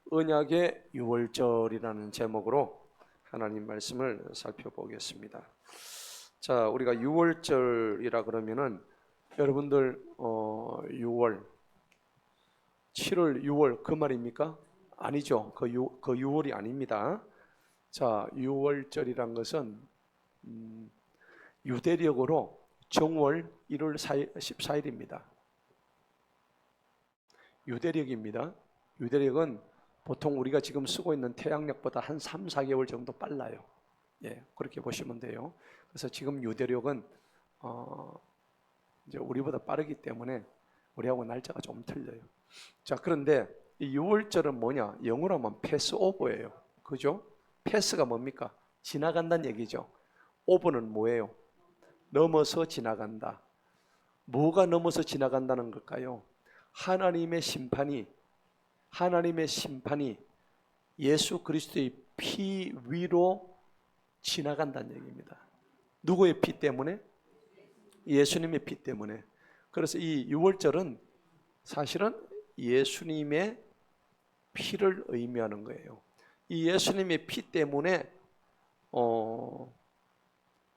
언약의 유월절이라는 제목으로 하나님 말씀을 살펴보겠습니다. 자, 우리가 유월절이라 그러면은 여러분들 6월, 7월, 6월 그 말입니까? 아니죠. 그 6월이 아닙니다. 자, 유월절이란 것은 유대력으로 정월 1월 14일입니다. 유대력입니다. 유대력은 보통 우리가 지금 쓰고 있는 태양력보다 한 3, 4개월 정도 빨라요. 예, 그렇게 보시면 돼요. 그래서 지금 유대력은 이제 우리보다 빠르기 때문에 우리하고 날짜가 좀 틀려요. 자, 그런데 이 유월절은 뭐냐? 영어로 하면 패스오버예요. 그죠? 패스가 뭡니까? 지나간다는 얘기죠. 오버는 뭐예요? 넘어서 지나간다. 뭐가 넘어서 지나간다는 걸까요? 하나님의 심판이 예수 그리스도의 피 위로 지나간다는 얘기입니다. 누구의 피 때문에? 예수님의 피 때문에. 그래서 이 유월절은 사실은 예수님의 피를 의미하는 거예요. 이 예수님의 피 때문에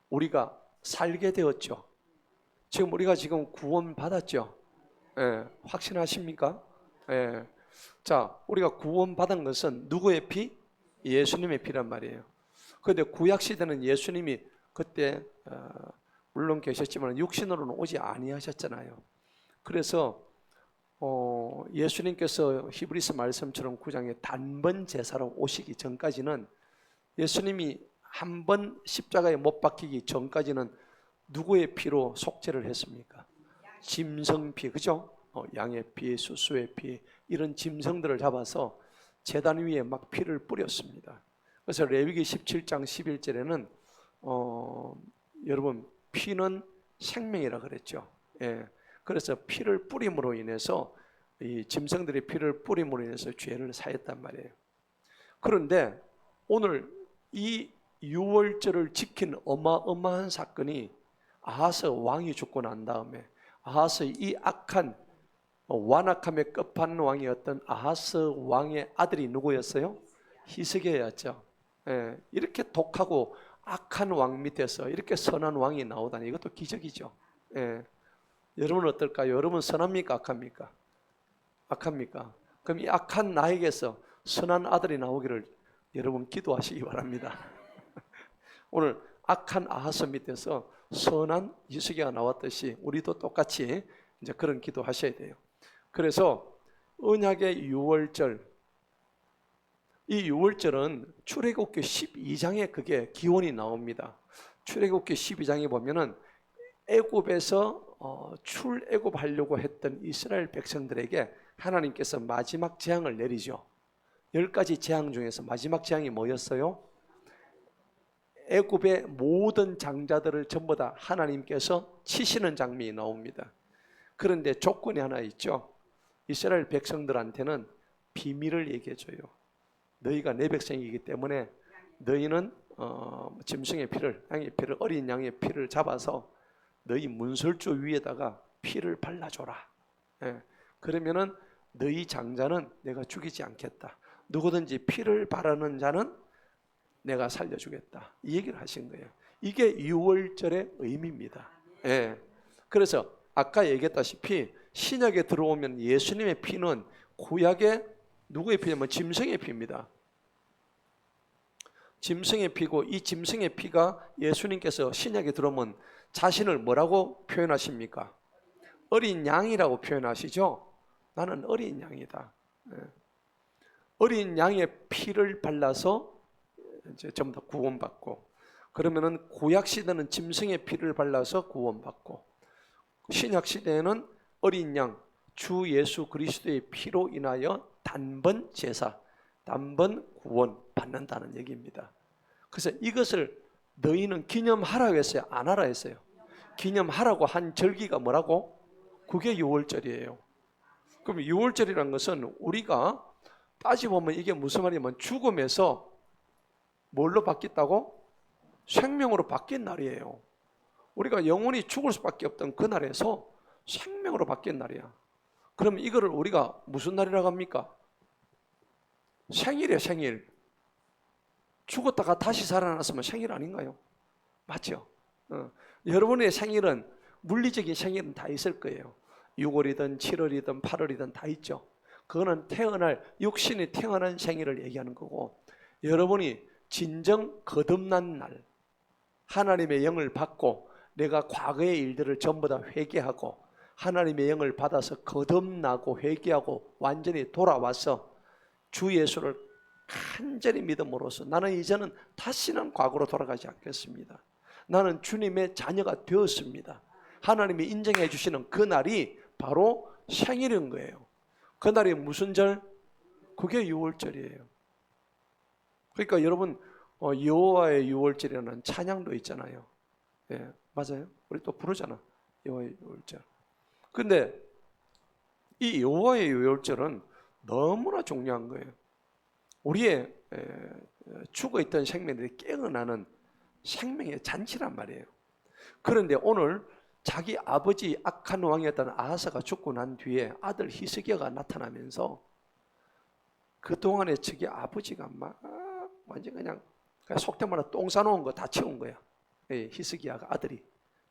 우리가 살게 되었죠. 지금 우리가 지금 구원 받았죠. 예, 확신하십니까? 예. 자, 우리가 구원 받은 것은 누구의 피? 예수님의 피란 말이에요. 그런데 구약 시대는 예수님이 그때 물론 계셨지만 육신으로는 오지 아니하셨잖아요. 그래서 예수님께서 히브리서 말씀처럼 9장에 단번 제사로 오시기 전까지는 예수님이 한 번 십자가에 못 박히기 전까지는 누구의 피로 속죄를 했습니까? 짐승피, 그죠? 양의 피, 수수의 피, 이런 짐승들을 잡아서 제단 위에 막 피를 뿌렸습니다. 그래서 레위기 17장 11절에는 여러분 피는 생명이라 그랬죠. 예. 그래서 피를 뿌림으로 인해서 이 짐승들의 피를 뿌림으로 인해서 죄를 사했단 말이에요. 그런데 오늘 이 유월절을 지킨 어마어마한 사건이 아하스 왕이 죽고 난 다음에 아하스 이 악한 완악함의 끝판왕이었던 아하스 왕의 아들이 누구였어요? 히스기야였죠. 예, 이렇게 독하고 악한 왕 밑에서 이렇게 선한 왕이 나오다니 이것도 기적이죠. 예, 여러분은 어떨까요? 여러분 선합니까? 악합니까? 악합니까? 그럼 이 악한 나에게서 선한 아들이 나오기를 여러분 기도하시기 바랍니다. 오늘 악한 아하스 밑에서 선한 히스기야가 나왔듯이 우리도 똑같이 이제 그런 기도하셔야 돼요. 그래서 언약의 유월절, 이 유월절은 출애굽기 12장에 그게 기원이 나옵니다. 출애굽기 12장에 보면은 애굽에서 출애굽하려고 했던 이스라엘 백성들에게 하나님께서 마지막 재앙을 내리죠. 10가지 재앙 중에서 마지막 재앙이 뭐였어요? 애굽의 모든 장자들을 전부 다 하나님께서 치시는 장면이 나옵니다. 그런데 조건이 하나 있죠. 이스라엘 백성들한테는 비밀을 얘기해줘요. 너희가 내 백성이기 때문에 너희는 짐승의 피를, 양의 피를, 어린 양의 피를 잡아서 너희 문설주 위에다가 피를 발라줘라. 예. 그러면은 너희 장자는 내가 죽이지 않겠다. 누구든지 피를 바르는 자는 내가 살려주겠다. 이 얘기를 하신 거예요. 이게 유월절의 의미입니다. 예. 그래서 아까 얘기했다시피 신약에 들어오면 예수님의 피는 구약의 누구의 피냐면 짐승의 피입니다. 짐승의 피고 이 짐승의 피가 예수님께서 신약에 들어오면 자신을 뭐라고 표현하십니까? 어린 양이라고 표현하시죠. 나는 어린 양이다. 어린 양의 피를 발라서 이제 전부 다 구원받고, 그러면은 구약 시대는 짐승의 피를 발라서 구원받고, 신약 시대에는 어린 양 주 예수 그리스도의 피로 인하여 단번 제사, 단번 구원 받는다는 얘기입니다. 그래서 이것을 너희는 기념하라고 했어요? 안 하라 했어요? 기념하라고 한 절기가 뭐라고? 그게 유월절이에요. 그럼 유월절이라는 것은 우리가 따지보면 이게 무슨 말이냐면 죽음에서 뭘로 바뀌었다고? 생명으로 바뀐 날이에요. 우리가 영원히 죽을 수밖에 없던 그 날에서 생명으로 바뀐 날이야. 그럼 이거를 우리가 무슨 날이라고 합니까? 생일이에요, 생일. 죽었다가 다시 살아났으면 생일 아닌가요? 맞죠? 여러분의 생일은, 물리적인 생일은 다 있을 거예요. 6월이든 7월이든 8월이든 다 있죠. 그거는 육신이 태어난 생일을 얘기하는 거고, 여러분이 진정 거듭난 날, 하나님의 영을 받고 내가 과거의 일들을 전부 다 회개하고 하나님의 영을 받아서 거듭나고 회개하고 완전히 돌아와서 주 예수를 간절히 믿음으로써 나는 이제는 다시는 과거로 돌아가지 않겠습니다. 나는 주님의 자녀가 되었습니다. 하나님이 인정해 주시는 그 날이 바로 생일인 거예요. 그 날이 무슨 절? 그게 유월절이에요. 그러니까 여러분, 여호와의 유월절이라는 찬양도 있잖아요. 예, 맞아요. 우리 또 부르잖아. 여호와의 유월절. 근데 이 여호와의 유월절은 너무나 중요한 거예요. 우리의 죽어있던 생명들이 깨어나는 생명의 잔치란 말이에요. 그런데 오늘 자기 아버지 악한 왕이었던 아하스가 죽고 난 뒤에 아들 히스기야가 나타나면서 그동안에 저기 아버지가 막 완전 그냥 속된 말로 똥 싸놓은 거 다 치운 거야. 히스기야가 아들이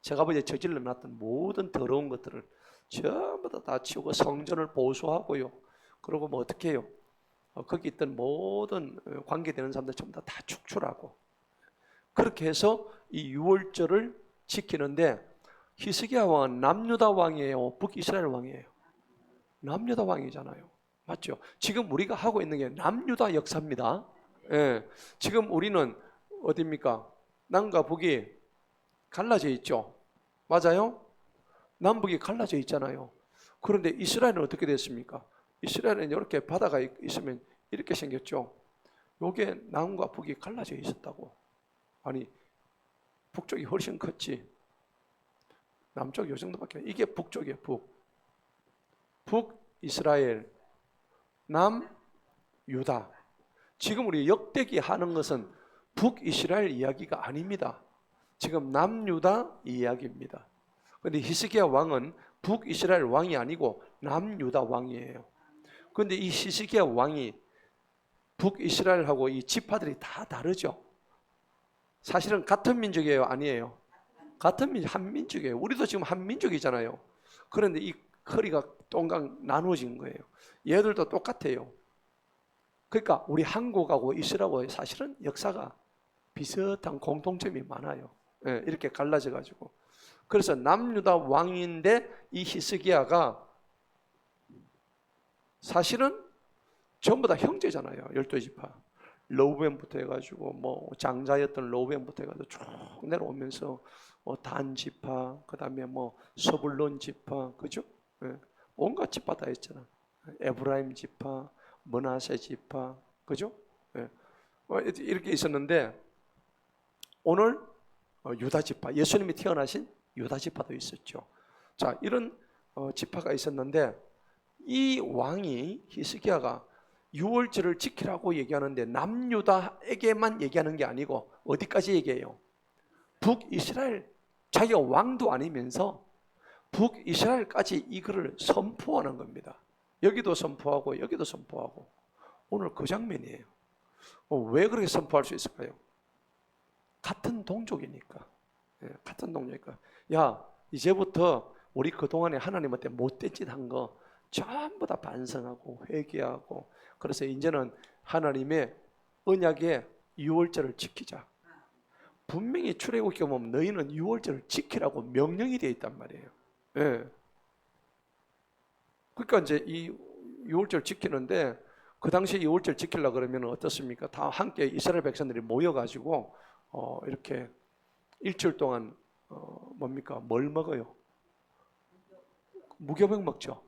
저 아버지 저질러 놨던 모든 더러운 것들을 전부 다 치우고 성전을 보수하고요. 그리고 뭐 어떻게 해요? 거기 있던 모든 관계되는 사람들 전부 다 축출하고, 그렇게 해서 이 유월절을 지키는데, 히스기야 왕은 남유다 왕이에요, 북이스라엘 왕이에요? 남유다 왕이잖아요. 맞죠? 지금 우리가 하고 있는 게 남유다 역사입니다. 예, 지금 우리는 어디입니까? 남과 북이 갈라져 있죠. 맞아요? 남북이 갈라져 있잖아요. 그런데 이스라엘은 어떻게 됐습니까? 이스라엘은 이렇게 바다가 있으면 이렇게 생겼죠. 요게 남과 북이 갈라져 있었다고. 아니, 북쪽이 훨씬 컸지. 남쪽 요 정도밖에. 이게 북쪽이에요. 북이스라엘, 남유다. 지금 우리 역대기 하는 것은 북이스라엘 이야기가 아닙니다. 지금 남유다 이야기입니다. 그런데 히스기야 왕은 북이스라엘 왕이 아니고 남유다 왕이에요. 그런데 이 히스기야 왕이 북이스라엘하고 이 지파들이 다 다르죠. 사실은 같은 민족이에요, 아니에요? 같은 민족, 한 민족이에요. 우리도 지금 한 민족이잖아요. 그런데 이 허리가 동강 나누어진 거예요. 얘들도 똑같아요. 그러니까 우리 한국하고 이스라엘하고 사실은 역사가 비슷한 공통점이 많아요. 이렇게 갈라져 가지고. 그래서 남유다 왕인데 이 히스기야가 사실은 전부 다 형제잖아요. 12지파. 로벤부터 해가지고 뭐 장자였던 로벤부터 해가지고 쭉 내려오면서 단 지파, 그 다음에 뭐 서불론 지파, 그죠? 온갖 지파 다 있잖아. 에브라임 지파, 므낫세 지파, 그죠? 이렇게 있었는데 오늘 유다 지파, 예수님이 태어나신 유다 지파도 있었죠. 자, 이런 지파가 있었는데 이 왕이 히스기야가 유월절을 지키라고 얘기하는데 남유다에게만 얘기하는 게 아니고 어디까지 얘기해요? 북이스라엘, 자기가 왕도 아니면서 북이스라엘까지 이거를 선포하는 겁니다. 여기도 선포하고 여기도 선포하고. 오늘 그 장면이에요. 왜 그렇게 선포할 수 있을까요? 같은 동족이니까. 같은 동족이니까. 야, 이제부터 우리 그동안에 하나님한테 못된 짓 한 거 전부 다 반성하고 회개하고, 그래서 이제는 하나님의 언약의 유월절을 지키자. 분명히 출애굽기 보면 너희는 유월절을 지키라고 명령이 되어 있단 말이에요. 그러니까 이제 이 유월절 지키는데, 그 당시에 유월절 지키려고 그러면 어떻습니까? 다 함께 이스라엘 백성들이 모여가지고 이렇게 일주일 동안 뭡니까? 뭘 먹어요? 무교병 먹죠.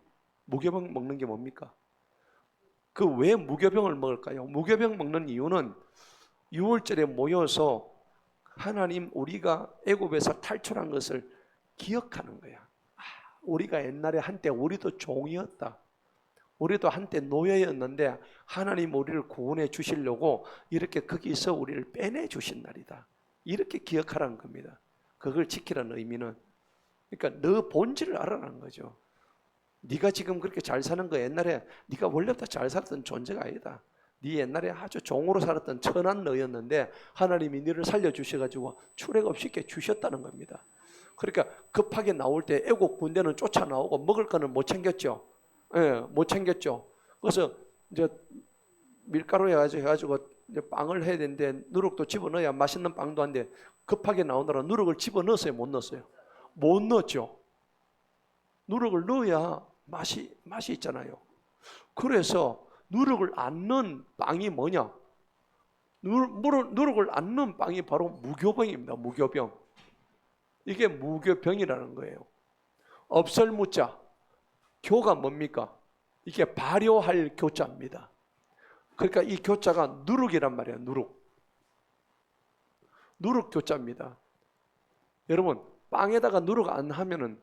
무교병 먹는 게 뭡니까? 그 왜 무교병을 먹을까요? 무교병 먹는 이유는 유월절에 모여서 하나님, 우리가 애굽에서 탈출한 것을 기억하는 거야. 우리가 옛날에 한때 우리도 종이었다. 우리도 한때 노예였는데 하나님 우리를 구원해 주시려고 이렇게 거기서 우리를 빼내 주신 날이다. 이렇게 기억하라는 겁니다. 그걸 지키라는 의미는, 그러니까 너 본질을 알아라는 거죠. 네가 지금 그렇게 잘 사는 거 옛날에 네가 원래부터 잘 살았던 존재가 아니다. 네 옛날에 아주 종으로 살았던 천한 너였는데 하나님이 너를 살려주셔가지고 출애굽 쉽게 주셨다는 겁니다. 그러니까 급하게 나올 때 애국 군대는 쫓아 나오고 먹을 거는 못 챙겼죠. 예, 못 챙겼죠. 그래서 이제 밀가루 해가지고 이제 빵을 해야 되는데 누룩도 집어넣어야 맛있는 빵도 한데 급하게 나오느라 누룩을 집어넣었어요, 못 넣었어요? 못 넣었죠. 누룩을 넣어야 맛이 있잖아요. 그래서 누룩을 안 넣은 빵이 뭐냐? 누룩을 안 넣은 빵이 바로 무교병입니다. 무교병. 이게 무교병이라는 거예요. 없을 무자, 교가 뭡니까? 이게 발효할 교자입니다. 그러니까 이 교자가 누룩이란 말이에요. 누룩 교자입니다. 여러분, 빵에다가 누룩 안 하면은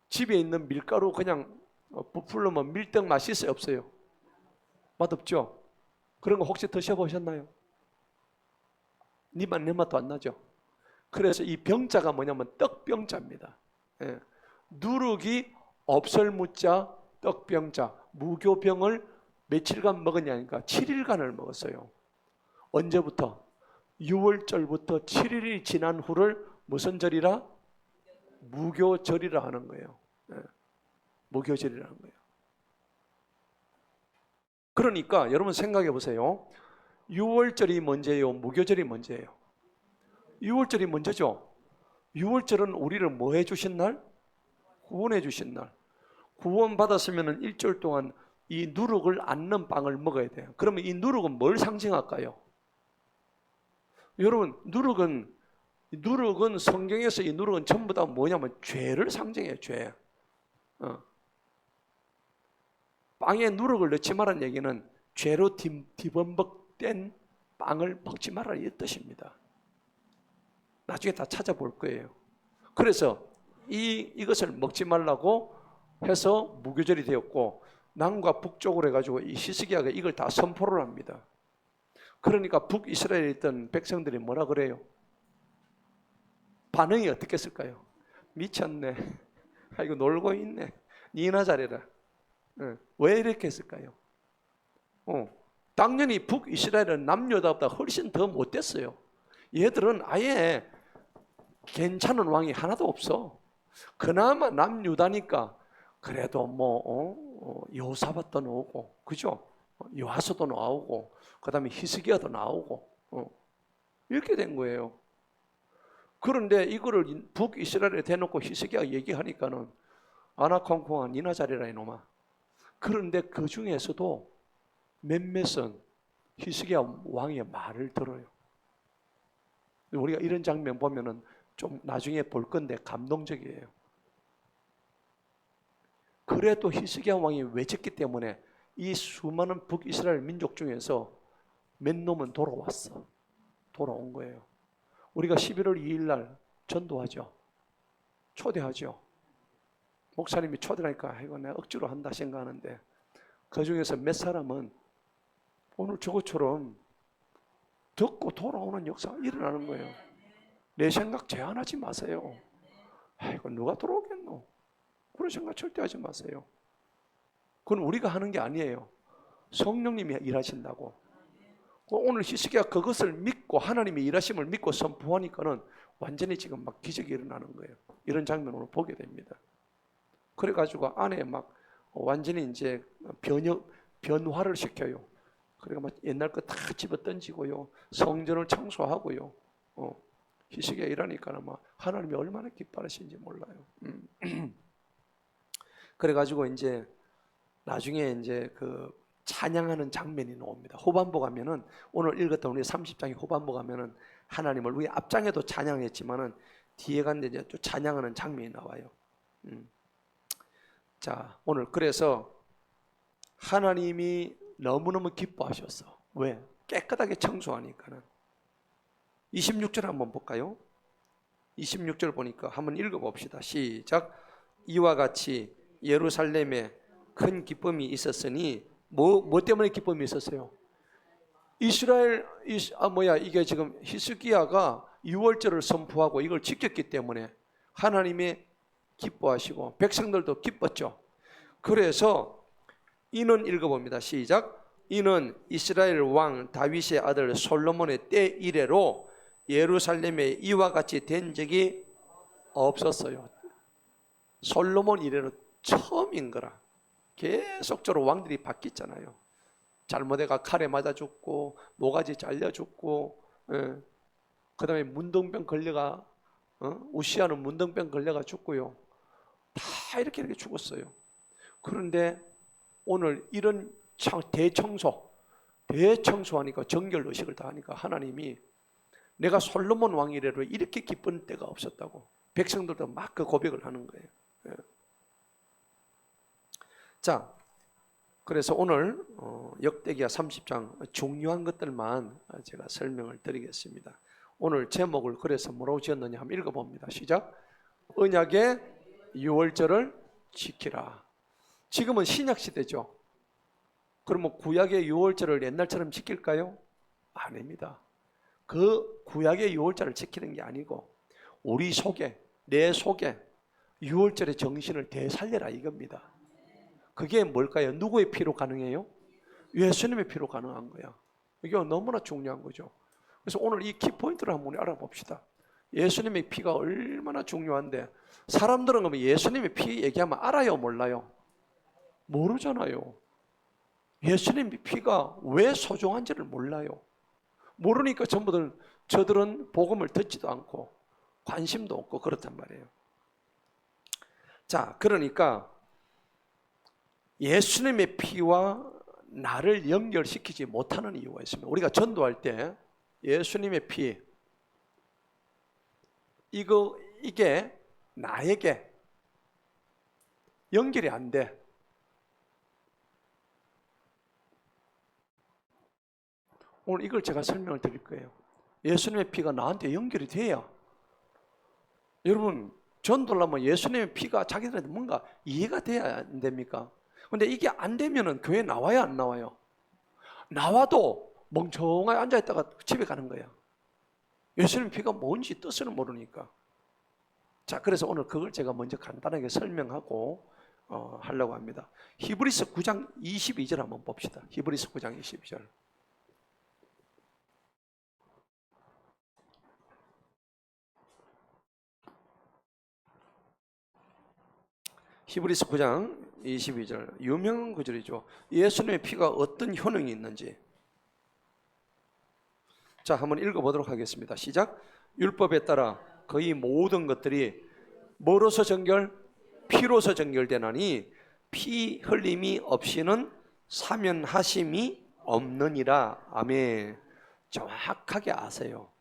집에 있는 밀가루 그냥 부풀려면 밀떡 맛이 있어요, 없어요? 맛없죠? 그런 거 혹시 드셔보셨나요? 네 맛 내 맛도 안 나죠? 그래서 이 병자가 뭐냐면 떡병자입니다. 예. 누룩이 없을 무자, 떡병자, 무교병을 며칠간 먹었냐니까 7일간을 먹었어요. 언제부터? 6월절부터 7일이 지난 후를 무슨 절이라? 무교절이라 하는 거예요. 예. 무교절이라는 거예요. 그러니까 여러분 생각해 보세요. 6월절이 먼저예요? 무교절이 먼저예요? 6월절이 먼저죠. 6월절은 우리를 뭐 해주신 날? 구원해 주신 날. 구원 받았으면 일주일 동안 이 누룩을 안 넣은 빵을 먹어야 돼요. 그러면 이 누룩은 뭘 상징할까요? 여러분, 누룩은 성경에서 이 누룩은 전부 다 뭐냐면 죄를 상징해요. 죄. 빵에 누룩을 넣지 말라는 얘기는 죄로 뒤범벅된 빵을 먹지 말라는 이 뜻입니다. 나중에 다 찾아볼 거예요. 그래서 이것을 먹지 말라고 해서 무교절이 되었고, 남과 북쪽으로 해가지고 이 히스기야가 이걸 다 선포를 합니다. 그러니까 북이스라엘에 있던 백성들이 뭐라 그래요? 반응이 어떻게 했을까요? 미쳤네. 이거 놀고 있네. 니나 잘해라. 왜 이렇게 했을까요? 당연히 북이스라엘은 남유다보다 훨씬 더 못됐어요. 얘들은 아예 괜찮은 왕이 하나도 없어. 그나마 남유다니까 그래도 여호사밧도 나오고, 그죠? 요아스도 나오고, 그 다음에 히스기야도 나오고, 이렇게 된 거예요. 그런데 이거를 북이스라엘에 대놓고 히스기야가 얘기하니까는 아나콩콩아 니나 잘해라 이놈아. 그런데 그 중에서도 몇몇은 히스기야 왕의 말을 들어요. 우리가 이런 장면 보면은 좀 나중에 볼 건데 감동적이에요. 그래도 히스기야 왕이 외쳤기 때문에 이 수많은 북이스라엘 민족 중에서 몇 놈은 돌아왔어. 돌아온 거예요. 우리가 11월 2일 날 전도하죠. 초대하죠. 목사님이 초대하니까 이거 내가 억지로 한다 생각하는데 그 중에서 몇 사람은 오늘 저것처럼 듣고 돌아오는 역사가 일어나는 거예요. 내 생각 제한하지 마세요. 이거 누가 돌아오겠노? 그런 생각 절대 하지 마세요. 그건 우리가 하는 게 아니에요. 성령님이 일하신다고. 오늘 히스기야 그것을 믿고 하나님의 일하심을 믿고 선포하니까는 완전히 지금 막 기적이 일어나는 거예요. 이런 장면을 보게 됩니다. 그래가지고 안에 막 완전히 이제 변화를 시켜요. 그러니까 막 옛날 거 다 집어 던지고요. 성전을 청소하고요. 히스기야 일하니까는 막 하나님이 얼마나 기뻐하시는지 몰라요. 그래가지고 이제 나중에 이제 그 찬양하는 장면이 나옵니다. 후반부 가면은 오늘 읽었던 우리 30장의 후반부 가면은 하나님을 우리 앞장에도 찬양했지만은 뒤에 갔는데 이제 또 찬양하는 장면이 나와요. 자, 오늘 그래서 하나님이 너무너무 기뻐하셨어. 왜? 깨끗하게 청소하니까는. 26절 한번 볼까요? 26절 보니까 한번 읽어봅시다. 시작. 이와 같이 예루살렘에 큰 기쁨이 있었으니 뭐 때문에 기쁨이 있었어요? 이게 지금 히스기야가 6월절을 선포하고 이걸 지켰기 때문에 하나님이 기뻐하시고 백성들도 기뻤죠. 그래서 이는 읽어봅니다. 시작. 이는 이스라엘 왕 다윗의 아들 솔로몬의 때 이래로 예루살렘에 이와 같이 된 적이 없었어요. 솔로몬 이래로 처음인 거라. 계속적으로 왕들이 바뀌었잖아요. 잘못해가 칼에 맞아 죽고 모가지 잘려 죽고, 그 다음에 문둥병 걸려가, 우시아는 문둥병 걸려가 죽고요. 다 이렇게 죽었어요. 그런데 오늘 이런 대청소하니까 정결의식을 다 하니까 하나님이 내가 솔로몬 왕 이래로 이렇게 기쁜 때가 없었다고 백성들도 막 그 고백을 하는 거예요. 자, 그래서 오늘 역대기야 30장 중요한 것들만 제가 설명을 드리겠습니다. 오늘 제목을 그래서 뭐라고 지었느냐 한번 읽어봅니다. 시작. 언약의 유월절을 지키라. 지금은 신약시대죠. 그러면 구약의 유월절을 옛날처럼 지킬까요? 아닙니다. 그 구약의 유월절을 지키는 게 아니고 우리 속에, 내 속에 유월절의 정신을 되살려라 이겁니다. 그게 뭘까요? 누구의 피로 가능해요? 예수님의 피로 가능한 거야. 이게 너무나 중요한 거죠. 그래서 오늘 이 키포인트를 한번 알아봅시다. 예수님의 피가 얼마나 중요한데, 사람들은 그러면 예수님의 피 얘기하면 알아요, 몰라요? 모르잖아요. 예수님의 피가 왜 소중한지를 몰라요. 모르니까 저들은 복음을 듣지도 않고 관심도 없고 그렇단 말이에요. 자, 그러니까 예수님의 피와 나를 연결시키지 못하는 이유가 있습니다. 우리가 전도할 때 예수님의 피, 이게 나에게 연결이 안 돼. 오늘 이걸 제가 설명을 드릴 거예요. 예수님의 피가 나한테 연결이 돼야. 여러분, 전도를 하면 예수님의 피가 자기들한테 뭔가 이해가 돼야 안 됩니까? 근데 이게 안 되면은 교회 나와야 안 나와요? 나와도 멍청하게 앉아있다가 집에 가는 거야. 예수님의 피가 뭔지 뜻을 모르니까. 자, 그래서 오늘 그걸 제가 먼저 간단하게 설명하고 하려고 합니다. 히브리서 9장 22절 한번 봅시다. 히브리서 9장 22절. 히브리서 9장 22절 유명한 구절이죠. 예수님의 피가 어떤 효능이 있는지. 자, 한번 읽어보도록 하겠습니다. 시작. 율법에 따라 거의 모든 것들이 뭐로서 정결? 피로서 정결되나니 피 흘림이 없이는 사면하심이 없느니라. 아멘. 정확하게 아세요.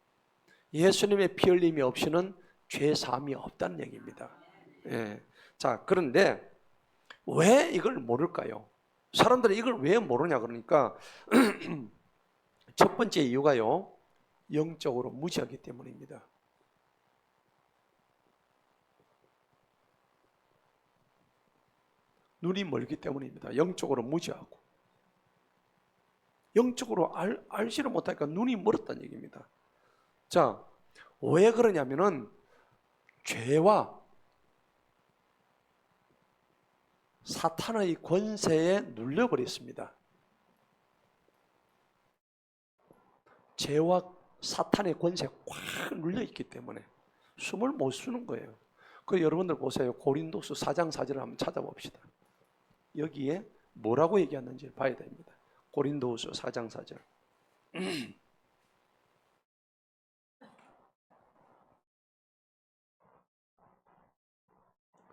예수님의 피 흘림이 없이는 죄 사함이 없다는 얘기입니다. 예. 자, 그런데 왜 이걸 모를까요? 사람들이 이걸 왜 모르냐 그러니까 첫 번째 이유가요, 영적으로 무지하기 때문입니다. 눈이 멀기 때문입니다. 영적으로 무지하고. 영적으로 알지를 못하니까 눈이 멀었다는 얘기입니다. 자, 왜 그러냐면은 죄와 사탄의 권세에 눌려버렸습니다. 죄와 사탄의 권세에 꽉 눌려있기 때문에 숨을 못 쉬는 거예요. 그 여러분들 보세요. 고린도서 4장 4절을 한번 찾아봅시다. 여기에 뭐라고 얘기하는지 봐야 됩니다. 고린도서 4장 4절.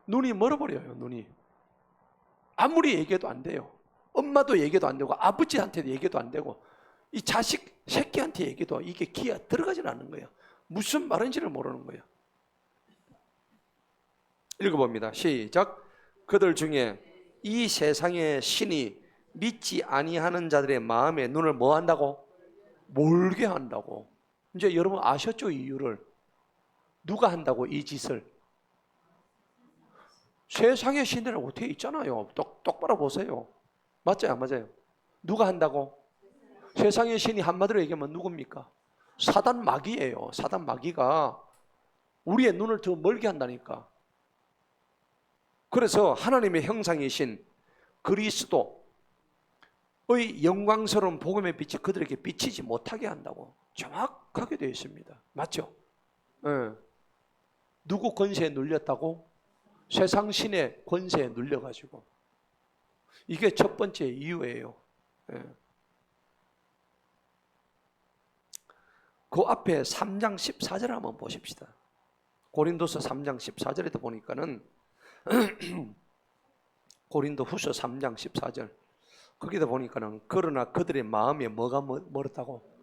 눈이 멀어버려요. 눈이. 아무리 얘기해도 안 돼요. 엄마도 얘기도 안 되고 아버지한테도 얘기도 안 되고 이 자식 새끼한테 얘기도 이게 귀에 들어가질 않는 거예요. 무슨 말인지를 모르는 거예요. 읽어봅니다. 시작. 그들 중에 이 세상의 신이 믿지 아니하는 자들의 마음에 눈을 뭐 한다고? 몰게 한다고. 이제 여러분 아셨죠? 이유를. 누가 한다고 이 짓을? 세상의 신이라고 되어 있잖아요. 똑바로 보세요. 맞죠? 안 맞아요? 누가 한다고? 세상의 신이 한마디로 얘기하면 누굽니까? 사단 마귀예요. 사단 마귀가 우리의 눈을 더 멀게 한다니까. 그래서 하나님의 형상이신 그리스도, 영광스러운 복음의 빛이 그들에게 비치지 못하게 한다고 정확하게 되어 있습니다. 맞죠? 예. 누구 권세에 눌렸다고? 세상 신의 권세에 눌려가지고. 이게 첫 번째 이유예요. 예. 그 앞에 3장 14절 한번 보십시다. 고린도서 3장 14절에도 보니까는 고린도후서 3장 14절 거기다 보니까는 그러나 그들의 마음에 뭐가 멀었다고?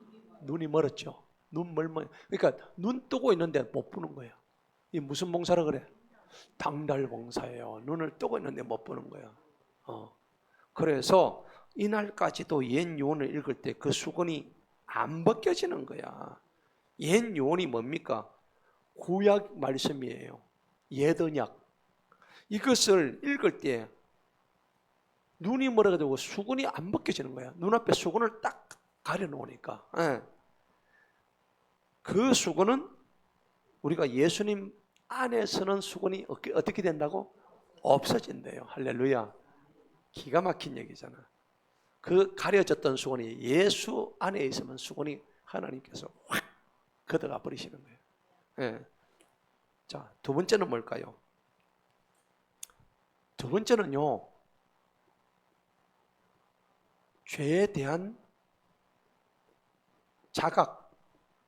눈이 멀었죠. 눈 멀면 그러니까 눈 뜨고 있는데 못 보는 거예요. 이 무슨 봉사라 그래? 당달 봉사예요. 눈을 뜨고 있는데 못 보는 거야. 그래서 이날까지도 옛 요원을 읽을 때 그 수건이 안 벗겨지는 거야. 옛 요원이 뭡니까? 구약 말씀이에요. 옛 언약. 이것을 읽을 때 눈이 멀어가지고 수건이 안 벗겨지는 거야. 눈앞에 수건을 딱 가려놓으니까. 그 수건은 우리가 예수님 안에서는 수건이 어떻게 된다고? 없어진대요. 할렐루야. 기가 막힌 얘기잖아. 그 가려졌던 수건이 예수 안에 있으면 수건이 하나님께서 확 걷어가 버리시는 거예요. 예. 자, 두 번째는 뭘까요? 두 번째는요, 죄에 대한 자각,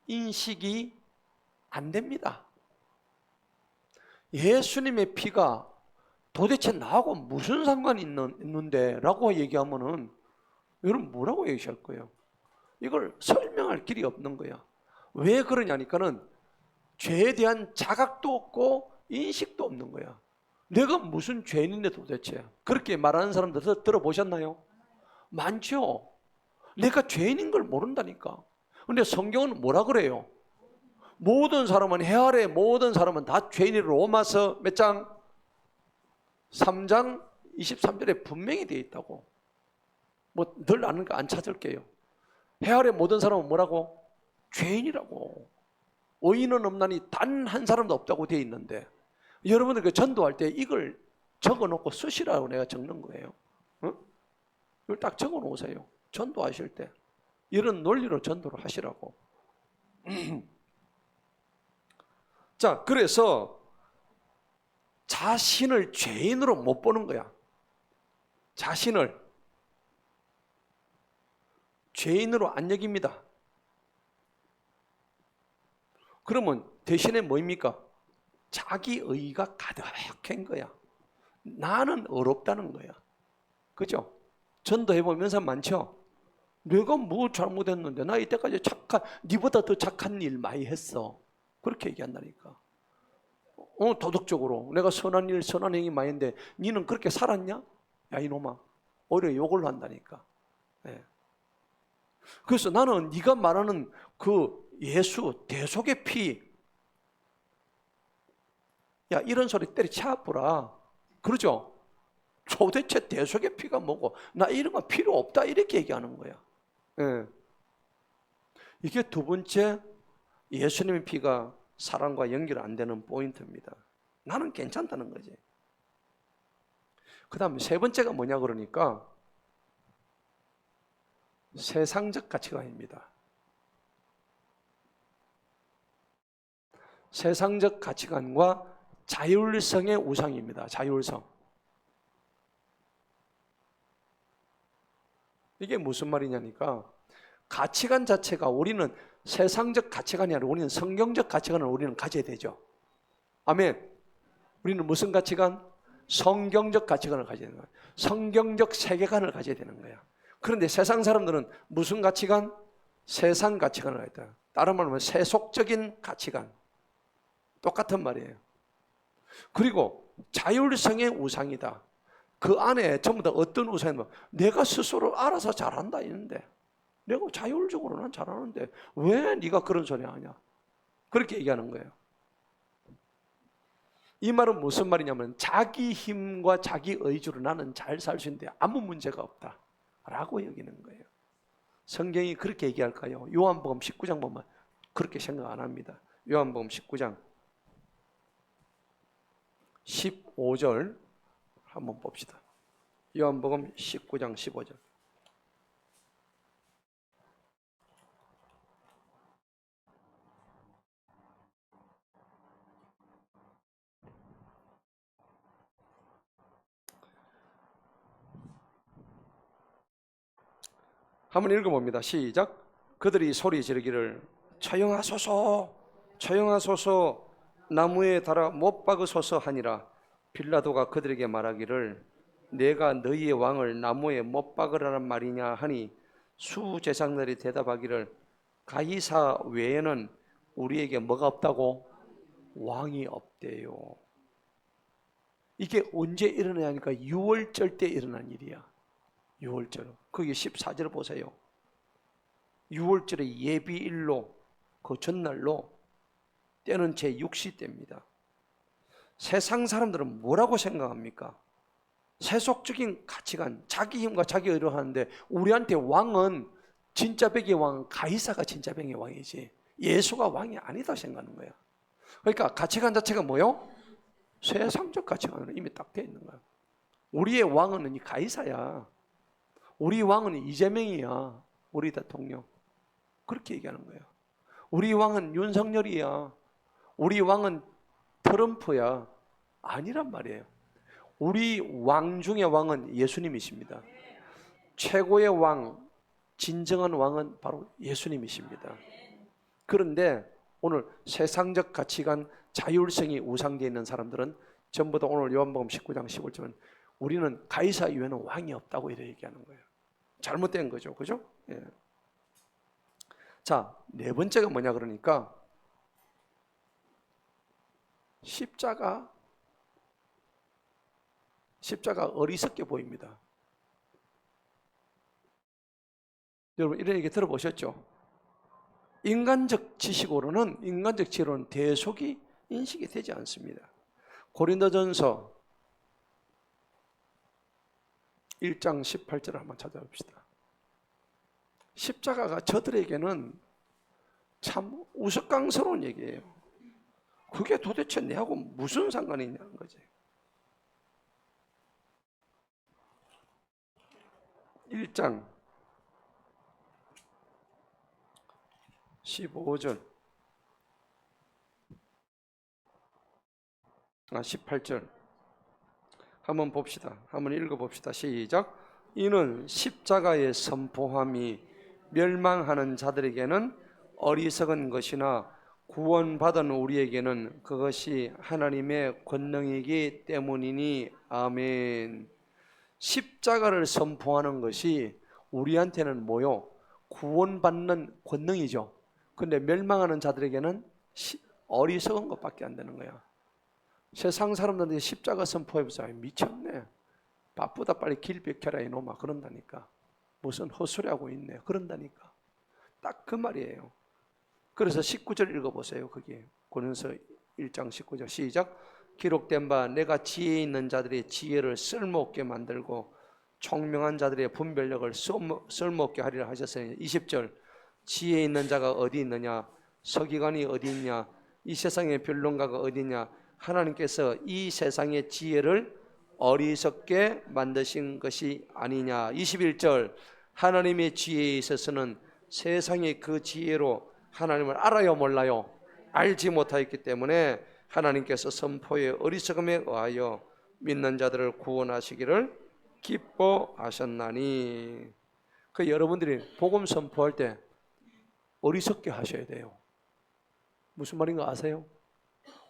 인식이 안 됩니다. 예수님의 피가 도대체 나하고 무슨 상관이 있는데 라고 얘기하면은 여러분 뭐라고 얘기할 거예요? 이걸 설명할 길이 없는 거야. 왜 그러냐니까는 죄에 대한 자각도 없고 인식도 없는 거야. 내가 무슨 죄인인데 도대체. 그렇게 말하는 사람들 들어보셨나요? 많죠. 내가 죄인인 걸 모른다니까. 근데 성경은 뭐라 그래요? 모든 사람은 해 아래 모든 사람은 다 죄인이라. 로마서 몇 장? 3장 23절에 분명히 되어 있다고. 뭐 늘 아는 거 안 찾을게요. 해 아래 모든 사람은 뭐라고? 죄인이라고. 의인은 없나니 단 한 사람도 없다고 되어 있는데 여러분들 그 전도할 때 이걸 적어놓고 쓰시라고 내가 적는 거예요. 이걸 딱 적어놓으세요. 전도하실 때 이런 논리로 전도를 하시라고. 자, 그래서 자신을 죄인으로 못 보는 거야. 자신을 죄인으로 안 여깁니다. 그러면 대신에 뭐입니까? 자기 의가 가득한 거야. 나는 어렵다는 거야. 그죠? 전도해보면 사람 많죠? 내가 뭐 잘못했는데 나 이때까지 니보다 더 착한 일 많이 했어. 그렇게 얘기한다니까. 도덕적으로 내가 선한 일, 선한 행위 많이 했는데 니는 그렇게 살았냐? 야 이놈아. 오히려 욕을 한다니까. 네. 그래서 나는 네가 말하는 그 예수 대속의 피, 야 이런 소리 때려치워보라. 그러죠? 도대체 대속의 피가 뭐고 나 이런 거 필요 없다 이렇게 얘기하는 거야. 네. 이게 두 번째 예수님의 피가 사랑과 연결 안 되는 포인트입니다. 나는 괜찮다는 거지. 그 다음에 세 번째가 뭐냐 그러니까 세상적 가치관입니다. 세상적 가치관과 자율성의 우상입니다. 자율성. 이게 무슨 말이냐니까 가치관 자체가 우리는 세상적 가치관이 아니라 우리는 성경적 가치관을 우리는 가져야 되죠. 아멘. 우리는 무슨 가치관? 성경적 가치관을 가져야 되는 거야. 성경적 세계관을 가져야 되는 거야. 그런데 세상 사람들은 무슨 가치관? 세상 가치관을 가져야 돼. 다른 말로 하면 세속적인 가치관. 똑같은 말이에요. 그리고 자율성의 우상이다. 그 안에 전부 다 어떤 우상이냐면 내가 스스로 알아서 잘한다 이런데 내가 자율적으로 난 잘하는데 왜 네가 그런 소리 하냐? 그렇게 얘기하는 거예요. 이 말은 무슨 말이냐면 자기 힘과 자기 의지로 나는 잘 살 수 있는데 아무 문제가 없다 라고 여기는 거예요. 성경이 그렇게 얘기할까요? 요한복음 19장 보면 그렇게 생각 안 합니다. 요한복음 19장 15절 한번 봅시다. 요한복음 19장 15절. 한번 읽어봅니다. 시작. 그들이 소리 지르기를 처형하소서 처형하소서 나무에 달아 못 박으소서 하니라. 빌라도가 그들에게 말하기를 내가 너희의 왕을 나무에 못 박으라는 말이냐 하니 수제사장들이 대답하기를 가이사 외에는 우리에게 뭐가 없다고? 왕이 없대요. 이게 언제 일어나니까 유월절 때 일어난 일이야. 유월절. 거기 14절 보세요. 유월절의 예비일로 그 전날로 때는 제6시 때입니다. 세상 사람들은 뭐라고 생각합니까? 세속적인 가치관, 자기 힘과 자기 의로 하는데 우리한테 왕은 진짜 백의 왕은 가이사가 진짜 백의 왕이지 예수가 왕이 아니다 생각하는 거야. 그러니까 가치관 자체가 뭐요? 세상적 가치관은 이미 딱 돼 있는 거야. 우리의 왕은 이 가이사야. 우리 왕은 이재명이야. 우리 대통령. 그렇게 얘기하는 거예요. 우리 왕은 윤석열이야. 우리 왕은 트럼프야. 아니란 말이에요. 우리 왕 중의 왕은 예수님이십니다. 최고의 왕, 진정한 왕은 바로 예수님이십니다. 그런데 오늘 세상적 가치관, 자율성이 우상되어 있는 사람들은 전부 다 오늘 요한복음 19장 15절은 우리는 가이사 이외에는 왕이 없다고 이렇게 얘기하는 거예요. 잘못된 거죠. 그죠? 예. 자, 네 번째가 뭐냐 그러니까 십자가 어리석게 보입니다. 여러분 이런 얘기 들어보셨죠? 인간적 지식으로는, 인간적 지혜로는 대속이 인식이 되지 않습니다. 고린도전서 1장 18절을 한번 찾아봅시다. 십자가가 저들에게는 참 우스꽝스러운 얘기예요. 그게 도대체 내하고 무슨 상관이 있냐는 거지. 1장 15절 18절 한번 봅시다. 한번 읽어봅시다. 시작. 이는 십자가의 선포함이 멸망하는 자들에게는 어리석은 것이나 구원받은 우리에게는 그것이 하나님의 권능이기 때문이니. 아멘. 십자가를 선포하는 것이 우리한테는 뭐요? 구원받는 권능이죠. 근데 멸망하는 자들에게는 어리석은 것밖에 안 되는 거야. 세상 사람들한테 십자가 선포해보자. 미쳤네. 바쁘다 빨리 길 비켜라 이놈아. 그런다니까. 무슨 헛소리하고 있네. 그런다니까. 딱 그 말이에요. 그래서 19절 읽어보세요. 거기 고린도서 1장 19절 시작. 기록된 바 내가 지혜 있는 자들의 지혜를 쓸모없게 만들고 총명한 자들의 분별력을 쓸모없게 하리라 하셨어요. 20절 지혜 있는 자가 어디 있느냐? 서기관이 어디 있냐? 이 세상의 변론가가 어디 있냐? 하나님께서 이 세상의 지혜를 어리석게 만드신 것이 아니냐. 21절 하나님의 지혜에 있어서는 세상의 그 지혜로 하나님을 알아요 몰라요? 알지 못하였기 때문에 하나님께서 선포의 어리석음에 의하여 믿는 자들을 구원하시기를 기뻐하셨나니. 그 여러분들이 복음 선포할 때 어리석게 하셔야 돼요. 무슨 말인가 아세요?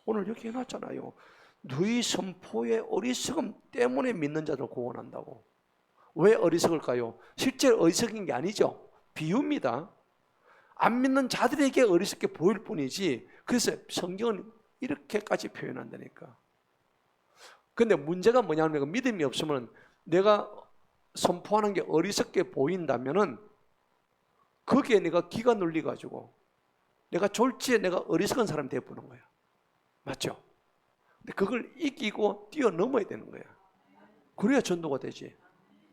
오늘 여기 해놨잖아요. 너희 선포의 어리석음 때문에 믿는 자들 구원한다고. 왜 어리석을까요? 실제 어리석인 게 아니죠. 비유입니다. 안 믿는 자들에게 어리석게 보일 뿐이지. 그래서 성경은 이렇게까지 표현한다니까. 근데 문제가 뭐냐면 믿음이 없으면 내가 선포하는 게 어리석게 보인다면은 거기에 내가 기가 눌려가지고 내가 졸지에 내가 어리석은 사람이 되어보는 거야. 맞죠? 근데 그걸 이기고 뛰어넘어야 되는 거야. 그래야 전도가 되지.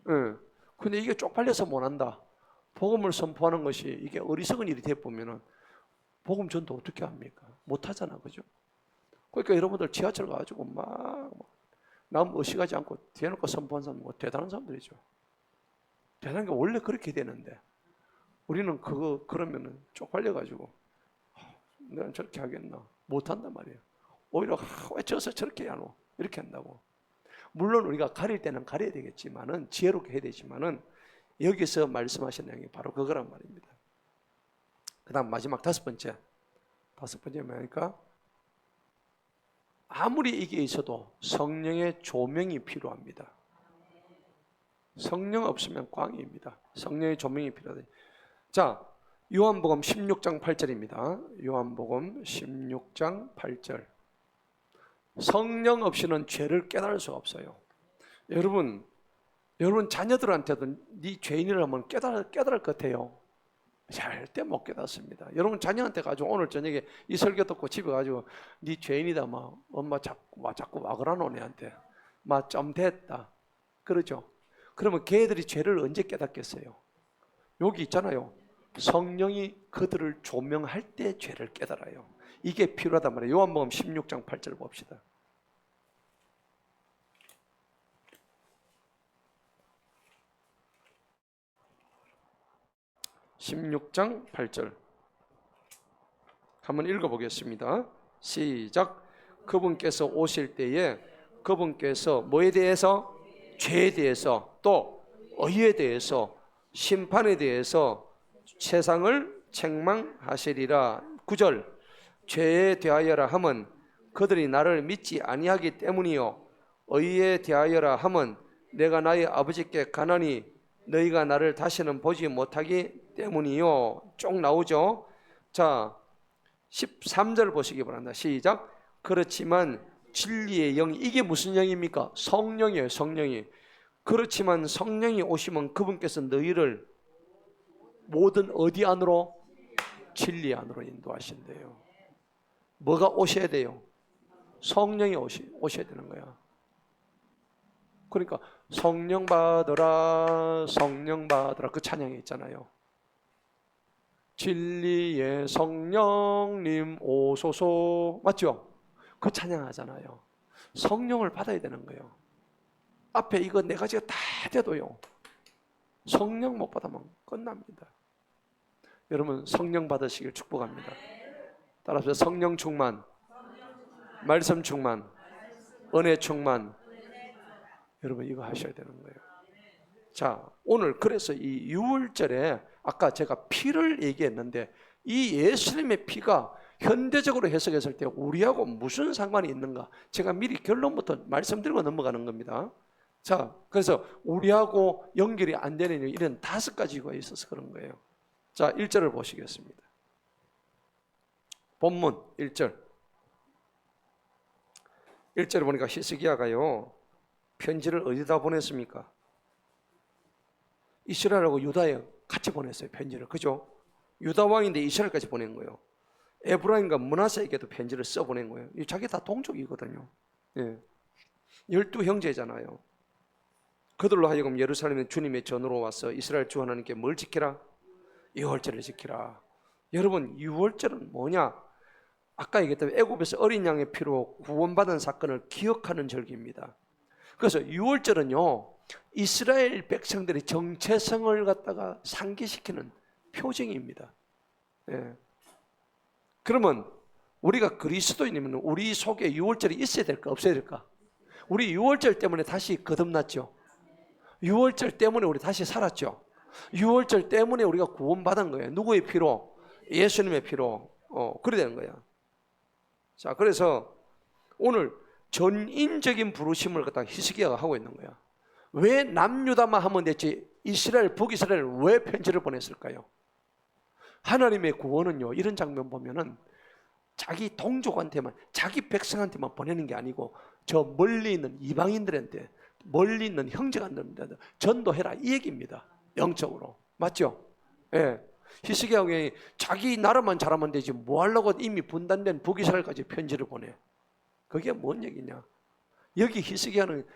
응. 근데 이게 쪽팔려서 못한다. 복음을 선포하는 것이 이게 어리석은 일이 되어보면은 복음 전도 어떻게 합니까? 못하잖아. 그죠? 그러니까 여러분들 지하철 가가지고 남 의식하지 않고 대놓고 선포한 사람 뭐 대단한 사람들이죠. 대단한 게 원래 그렇게 되는데 우리는 그러면은 쪽팔려가지고 내가 저렇게 하겠나? 못한단 말이에요. 오히려 왜 저서 저렇게 하노? 이렇게 한다고. 물론 우리가 가릴 때는 가려야 되겠지만은 지혜롭게 해야 되지만은 여기서 말씀하신 내용이 바로 그거란 말입니다. 그 다음 마지막 다섯 번째 뭐니까 아무리 이게 있어도 성령의 조명이 필요합니다. 성령 없으면 꽝입니다. 성령의 조명이 필요하다. 자, 요한복음 16장 8절입니다. 요한복음 16장 8절. 성령 없이는 죄를 깨달을 수 없어요. 여러분 자녀들한테도 네 죄인이라 하면 깨달을 것 같아요. 절대 못 깨닫습니다. 여러분 자녀한테 가지고 오늘 저녁에 이 설교 듣고 집에 가지고 네 죄인이다 막 엄마 자꾸 와 그러노 내한테 막 좀 됐다 그러죠. 그러면 걔들이 죄를 언제 깨닫겠어요? 여기 있잖아요. 성령이 그들을 조명할 때 죄를 깨달아요. 이게 필요하단 말이에요. 요한복음 16장 8절 봅시다. 16장 8절 한번 읽어보겠습니다. 시작. 그분께서 오실 때에 그분께서 뭐에 대해서? 죄에 대해서, 또 의에 대해서, 심판에 대해서 세상을 책망하시리라. 9절. 죄에 대하여라 함은 그들이 나를 믿지 아니하기 때문이요 의에 대하여라 함은 내가 나의 아버지께 가나니 너희가 나를 다시는 보지 못하기 때문이요. 쭉 나오죠. 자, 13절 보시기 바랍니다. 시작. 그렇지만 진리의 영, 이게 무슨 영입니까? 성령이에요. 성령이. 그렇지만 성령이 오시면 그분께서 너희를 모든 어디 안으로? 진리 안으로 인도하신대요. 뭐가 오셔야 돼요? 성령이 오셔야 되는 거야. 그러니까 성령 받으라 그 찬양이 있잖아요. 진리의 성령님 오소서, 맞죠? 그 찬양하잖아요. 성령을 받아야 되는 거예요. 앞에 이거 네 가지가 다 돼도요, 성령 못 받으면 끝납니다. 여러분 성령 받으시길 축복합니다. 따라서 성령 충만, 말씀 충만, 은혜 충만, 여러분 이거 하셔야 되는 거예요. 자, 오늘 그래서 이 유월절에 아까 제가 피를 얘기했는데 이 예수님의 피가 현대적으로 해석했을 때 우리하고 무슨 상관이 있는가? 제가 미리 결론부터 말씀드리고 넘어가는 겁니다. 자, 그래서 우리하고 연결이 안 되는 이런 5가지가 있어서 그런 거예요. 자, 1절을 보시겠습니다. 본문 1절. 1절을 보니까 히스기야가요, 편지를 어디다 보냈습니까? 이스라엘하고 유다에 같이 보냈어요. 편지를. 그죠? 유다 왕인데 이스라엘까지 보낸 거예요. 에브라임과 므낫세에게도 편지를 써보낸 거예요. 자기 다 동족이거든요. 예. 12형제잖아요. 그들로 하여금 예루살렘에 주님의 전으로 와서 이스라엘 주 하나님께 뭘 지키라? 유월절을 지키라. 여러분 유월절은 뭐냐? 아까 얘기했던 애굽에서 어린 양의 피로 구원받은 사건을 기억하는 절기입니다. 그래서 유월절은요, 이스라엘 백성들의 정체성을 갖다가 상기시키는 표징입니다. 예. 그러면 우리가 그리스도인이면 우리 속에 유월절이 있어야 될까 없어야 될까? 우리 유월절 때문에 다시 거듭났죠. 유월절 때문에 우리 다시 살았죠. 유월절 때문에 우리가 구원받은 거예요. 누구의 피로? 예수님의 피로. 그래야 되는 거야. 자, 그래서 오늘 전인적인 부르심을 갖다가 히스기야가 하고 있는 거야. 왜 남유다만 하면 됐지 이스라엘, 북이스라엘 왜 편지를 보냈을까요? 하나님의 구원은요, 이런 장면 보면은 자기 동족한테만, 자기 백성한테만 보내는 게 아니고 저 멀리 있는 이방인들한테, 멀리 있는 형제간들한테 전도해라, 이 얘기입니다. 영적으로. 맞죠? 예. 히스기야 왕이 자기 나라만 잘하면 되지 뭐 하려고 이미 분단된 북이스라엘까지 편지를 보내. 그게 뭔 얘기냐? 여기 히스기야는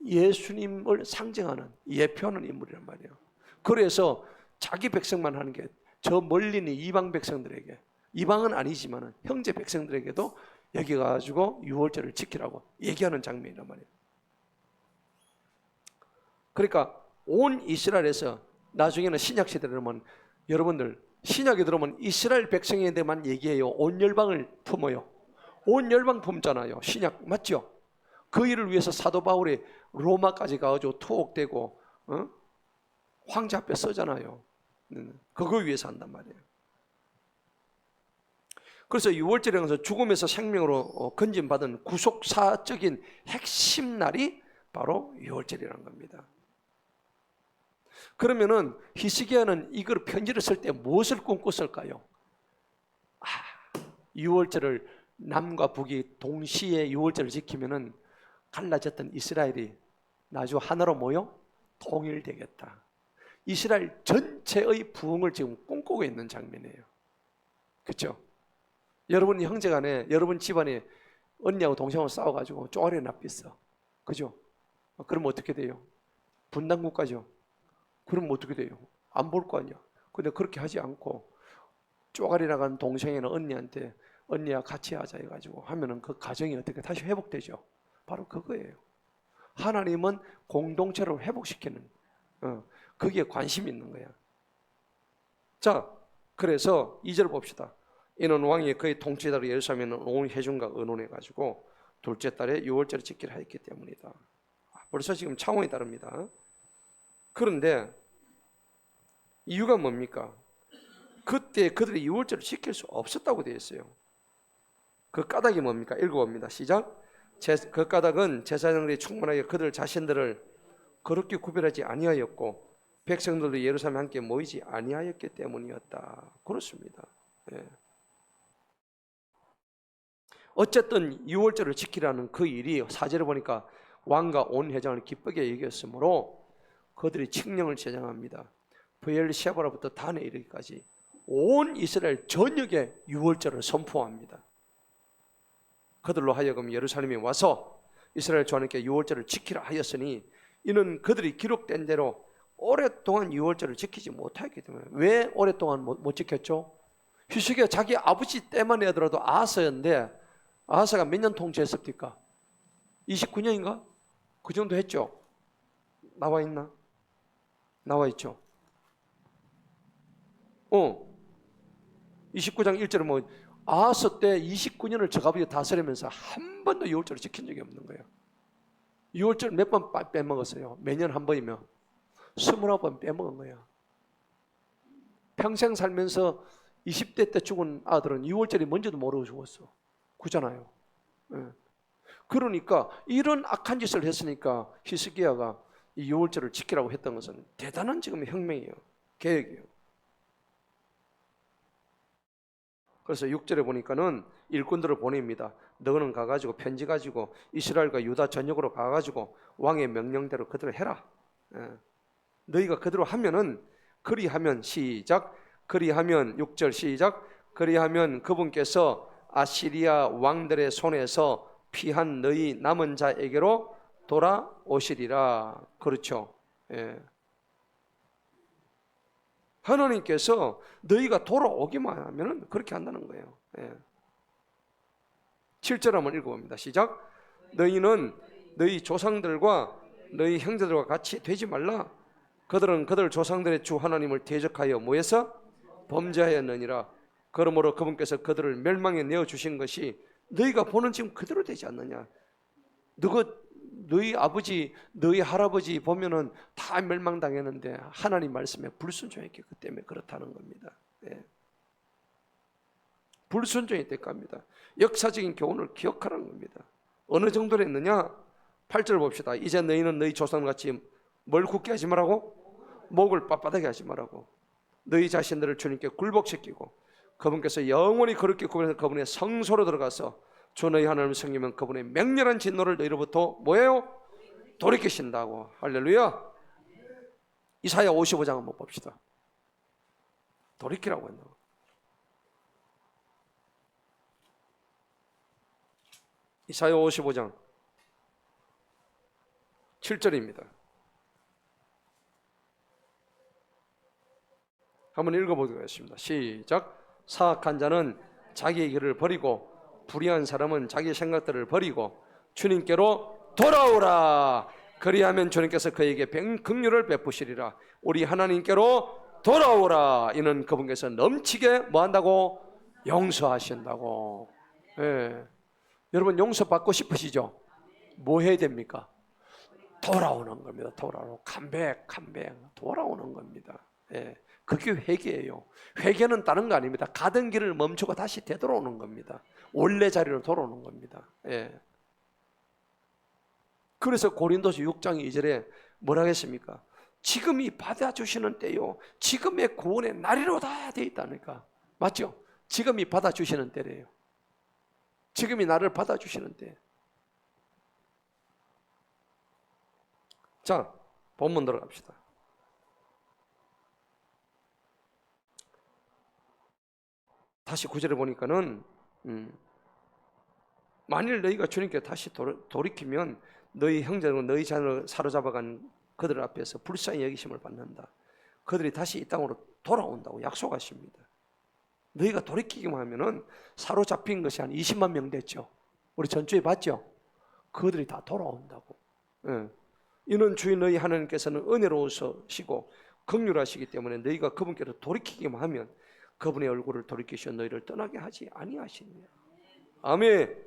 예수님을 상징하는, 예표하는 인물이란 말이에요. 그래서 자기 백성만 하는 게 저 멀리 있는 이방 백성들에게, 이방은 아니지만 형제 백성들에게도 여기 가지고 유월절을 지키라고 얘기하는 장면이란 말이에요. 그러니까 온 이스라엘에서 나중에는 신약 시대에 들으면, 여러분들 신약에 들으면 이스라엘 백성에게만 얘기해요. 온 열방을 품어요. 온 열방 품잖아요. 신약 맞죠? 그 일을 위해서 사도 바울이 로마까지 가가지고 투옥되고 황제 앞에 서잖아요. 그거 위해서 한단 말이에요. 그래서 6월절이라는 것은 죽음에서 생명으로 건진받은 구속사적인 핵심 날이 바로 6월절이라는 겁니다. 그러면은 히스기야는 이걸 편지를 쓸 때 무엇을 꿈꿨을까요? 6월절을 남과 북이 동시에 6월절을 지키면은 갈라졌던 이스라엘이 나중 하나로 모여 통일되겠다. 이스라엘 전체의 부흥을 지금 꿈꾸고 있는 장면이에요. 그렇죠? 여러분 형제간에, 여러분 집안에 언니하고 동생하고 싸워가지고 쪼가리에 납있어. 그죠? 그럼 어떻게 돼요? 분단국가죠. 그럼 어떻게 돼요? 안 볼 거 아니야. 근데 그렇게 하지 않고 쪼가리 나간 동생이나 언니한테 언니야 같이 하자 해가지고 하면은 그 가정이 어떻게 다시 회복되죠? 바로 그거예요. 하나님은 공동체를 회복시키는 거기에 관심이 있는 거야. 자, 그래서 2절 봅시다. 이는 왕이 그의 통치자로 예루살렘에 온 회중과 의논해가지고 둘째 달에 6월절을 지키라 했기 때문이다. 벌써 지금 차원이 다릅니다. 그런데 이유가 뭡니까? 그때 그들이 6월절을 지킬 수 없었다고 되어 있어요. 그 까닭이 뭡니까? 읽어봅니다. 시작. 그 까닭은 제사장들이 충분하게 그들 자신들을 그렇게 구별하지 아니하였고 백성들도 예루살렘에 함께 모이지 아니하였기 때문이었다. 그렇습니다. 예. 어쨌든 6월절을 지키라는 그 일이 4절에 보니까 왕과 온 회장을 기쁘게 여겼으므로 그들이 칙령을 제정합니다. 브엘셰바로부터 단에 이르기까지 온 이스라엘 전역에 6월절을 선포합니다. 그들로 하여금 예루살렘에 와서 이스라엘 주하나님께 6월절을 지키라 하였으니 이는 그들이 기록된 대로 오랫동안 6월절을 지키지 못하였기 때문에. 왜 오랫동안 못 지켰죠? 히스기야 자기 아버지 때만 하더라도 아하스였는데 아하스가 몇 년 통치했습니까? 29년인가? 그 정도 했죠? 나와 있나? 나와 있죠? 29장 1절에 뭐 아하스 때 29년을 저 아버지가 다스리면서 한 번도 6월절을 지킨 적이 없는 거예요. 6월절 몇 번 빼먹었어요? 매년 한 번이면 29번 빼먹은 거예요. 평생 살면서 20대 때 죽은 아들은 6월절이 뭔지도 모르고 죽었어. 그잖아요. 예. 그러니까 이런 악한 짓을 했으니까 히스기야가 이 6월절을 지키라고 했던 것은 대단한 지금 혁명이에요. 계획이에요. 그래서 6절에 보니까는 일꾼들을 보냅니다. 너는 가가지고 편지 가지고 이스라엘과 유다 전역으로 가가지고 왕의 명령대로 그대로 해라. 예. 너희가 그대로 하면은 그리하면 시작. 그리하면 6절 시작. 그리하면 그분께서 아시리아 왕들의 손에서 피한 너희 남은 자에게로 돌아오시리라. 그렇죠. 예. 하나님께서 너희가 돌아오기만 하면 그렇게 한다는 거예요. 예. 7절 한번 읽어봅니다. 시작. 너희는 너희 조상들과 너희 형제들과 같이 되지 말라. 그들은 그들 조상들의 주 하나님을 대적하여 뭐해서 범죄하였느니라. 그러므로 그분께서 그들을 멸망에 내어주신 것이 너희가 보는 지금 그대로 되지 않느냐. 너희 아버지, 너희 할아버지 보면은 다 멸망당했는데 하나님 말씀에 불순종했기 때문에 그렇다는 겁니다. 예. 불순종했기 때문입니다. 역사적인 교훈을 기억하라는 겁니다. 어느 정도로 했느냐? 8절 봅시다. 이제 너희는 너희 조상같이 뭘 굳게 하지 말라고? 목을 빳빳하게 하지 말라고. 너희 자신들을 주님께 굴복시키고 그분께서 영원히 그렇게 구별해서 그분의 성소로 들어가서 주 너희 하나님을 섬기면 그분의 맹렬한 진노를 너희로부터 뭐예요? 돌이키신다고. 할렐루야. 이사야 55장 한번 봅시다. 돌이키라고 한다고. 이사야 55장 7절입니다. 한번 읽어보도록 하겠습니다. 시작. 사악한 자는 자기의 길을 버리고 불의한 사람은 자기 생각들을 버리고 주님께로 돌아오라. 그리하면 주님께서 그에게 긍휼을 베푸시리라. 우리 하나님께로 돌아오라. 이는 그분께서 넘치게 뭐한다고? 용서하신다고. 예. 여러분 용서받고 싶으시죠? 뭐 해야 됩니까? 돌아오는 겁니다. 돌아오는 컴백, 돌아오는 겁니다. 예, 그게 회개예요. 회개는 다른 거 아닙니다. 가던 길을 멈추고 다시 되돌아오는 겁니다. 원래 자리로 돌아오는 겁니다. 예. 그래서 고린도서 6장 2절에 뭐라 했습니까? 지금이 받아주시는 때요, 지금의 구원의 날이로다 되어 있다니까. 맞죠? 지금이 받아주시는 때래요. 지금이 나를 받아주시는 때. 자, 본문 들어갑시다. 다시 9절에 보니까는 만일 너희가 주님께 다시 돌이키면 너희 형제들과 너희 자녀를 사로잡아간 그들 앞에서 불쌍히 여기심을 받는다. 그들이 다시 이 땅으로 돌아온다고 약속하십니다. 너희가 돌이키기만 하면은 사로잡힌 것이 한 20만 명 됐죠. 우리 전주에 봤죠? 그들이 다 돌아온다고. 예. 이는 주인 너희 하나님께서는 은혜로우시고 긍휼하시기 때문에 너희가 그분께로 돌이키기만 하면 그분의 얼굴을 돌이키시어 너희를 떠나게 하지 아니하시느냐. 아멘.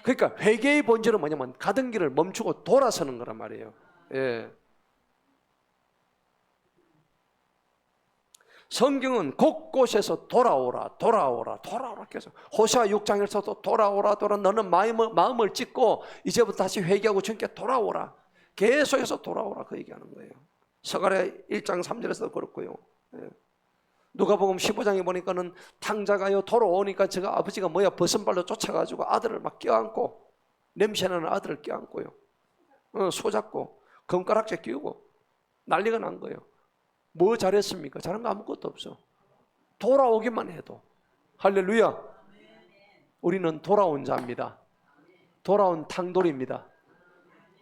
그러니까 회개의 본질은 뭐냐면 가던 길을 멈추고 돌아서는 거란 말이에요. 예. 성경은 곳곳에서 돌아오라 계속. 호세아 6장에서도 돌아오라 너는 마음을 찢고 이제부터 다시 회개하고 주님께 돌아오라. 계속해서 돌아오라 그 얘기하는 거예요. 서가랴 1장 3절에서도 그렇고요. 예. 누가복음 15장에 보니까는 탕자가요 돌아오니까 제가 아버지가 벗은 발로 쫓아가지고 아들을 막 껴안고, 냄새나는 아들을 껴안고요, 손잡고 금가락지 끼우고 난리가 난 거예요. 뭐 잘했습니까? 잘한 거 아무것도 없어. 돌아오기만 해도. 할렐루야. 우리는 돌아온 자입니다. 돌아온 탕돌입니다.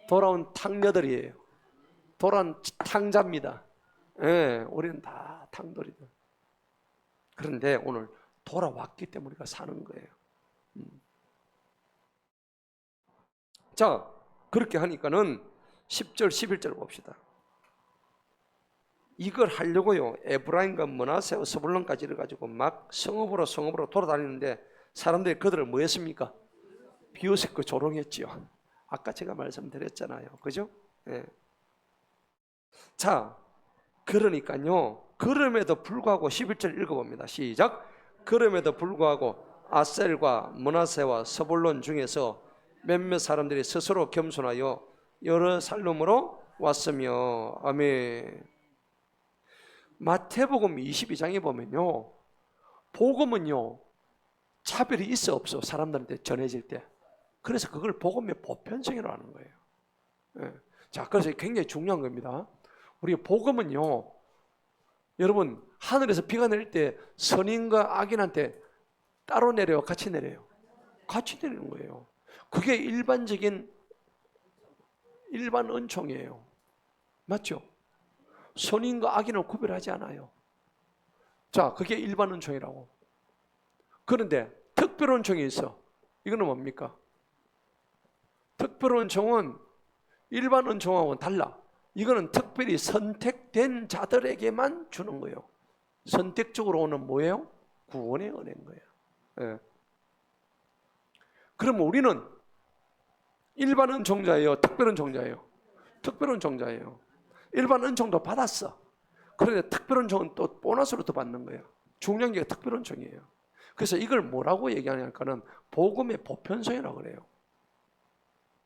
돌아온 탕녀들이에요. 돌아온 탕자입니다. 예, 우리는 다 탕돌이다. 그런데 오늘 돌아왔기 때문에 우리가 사는 거예요. 자, 그렇게 하니까는 10절 11절 봅시다. 이걸 하려고요, 에브라임과 므낫세와 스불론까지를 가지고 막 성읍으로 돌아다니는데 사람들이 그들을 뭐 했습니까? 비웃고 조롱했지요. 아까 제가 말씀드렸잖아요. 그죠? 예. 자, 그러니까요, 그럼에도 불구하고 11절 읽어봅니다. 시작. 그럼에도 불구하고 아셀과 므낫세와 스불론 중에서 몇몇 사람들이 스스로 겸손하여 예루살렘으로 왔으며. 아멘. 마태복음 22장에 보면요, 복음은요 차별이 있어 없어 사람들한테 전해질 때. 그래서 그걸 복음의 보편성이라고 하는 거예요. 예. 자, 그래서 굉장히 중요한 겁니다. 우리 복음은요, 여러분 하늘에서 비가 내릴 때 선인과 악인한테 따로 내려요, 같이 내려요? 같이 내리는 거예요. 그게 일반 은총이에요. 맞죠? 선인과 악인을 구별하지 않아요. 자, 그게 일반 은총이라고. 그런데 특별 은총이 있어. 이거는 뭡니까? 특별 은총은 일반 은총하고는 달라. 이거는 특별히 선택된 자들에게만 주는 거예요. 선택적으로 오는 뭐예요? 구원의 은혜인 거예요. 예. 그럼 우리는 일반 은총자예요, 특별 은총자예요? 특별 은총자예요. 일반 은총도 받았어. 그런데 특별 은총은 또 보너스로 더 받는 거예요. 중요한 게 특별 은총이에요. 그래서 이걸 뭐라고 얘기하냐면은 복음의 보편성이라고 그래요.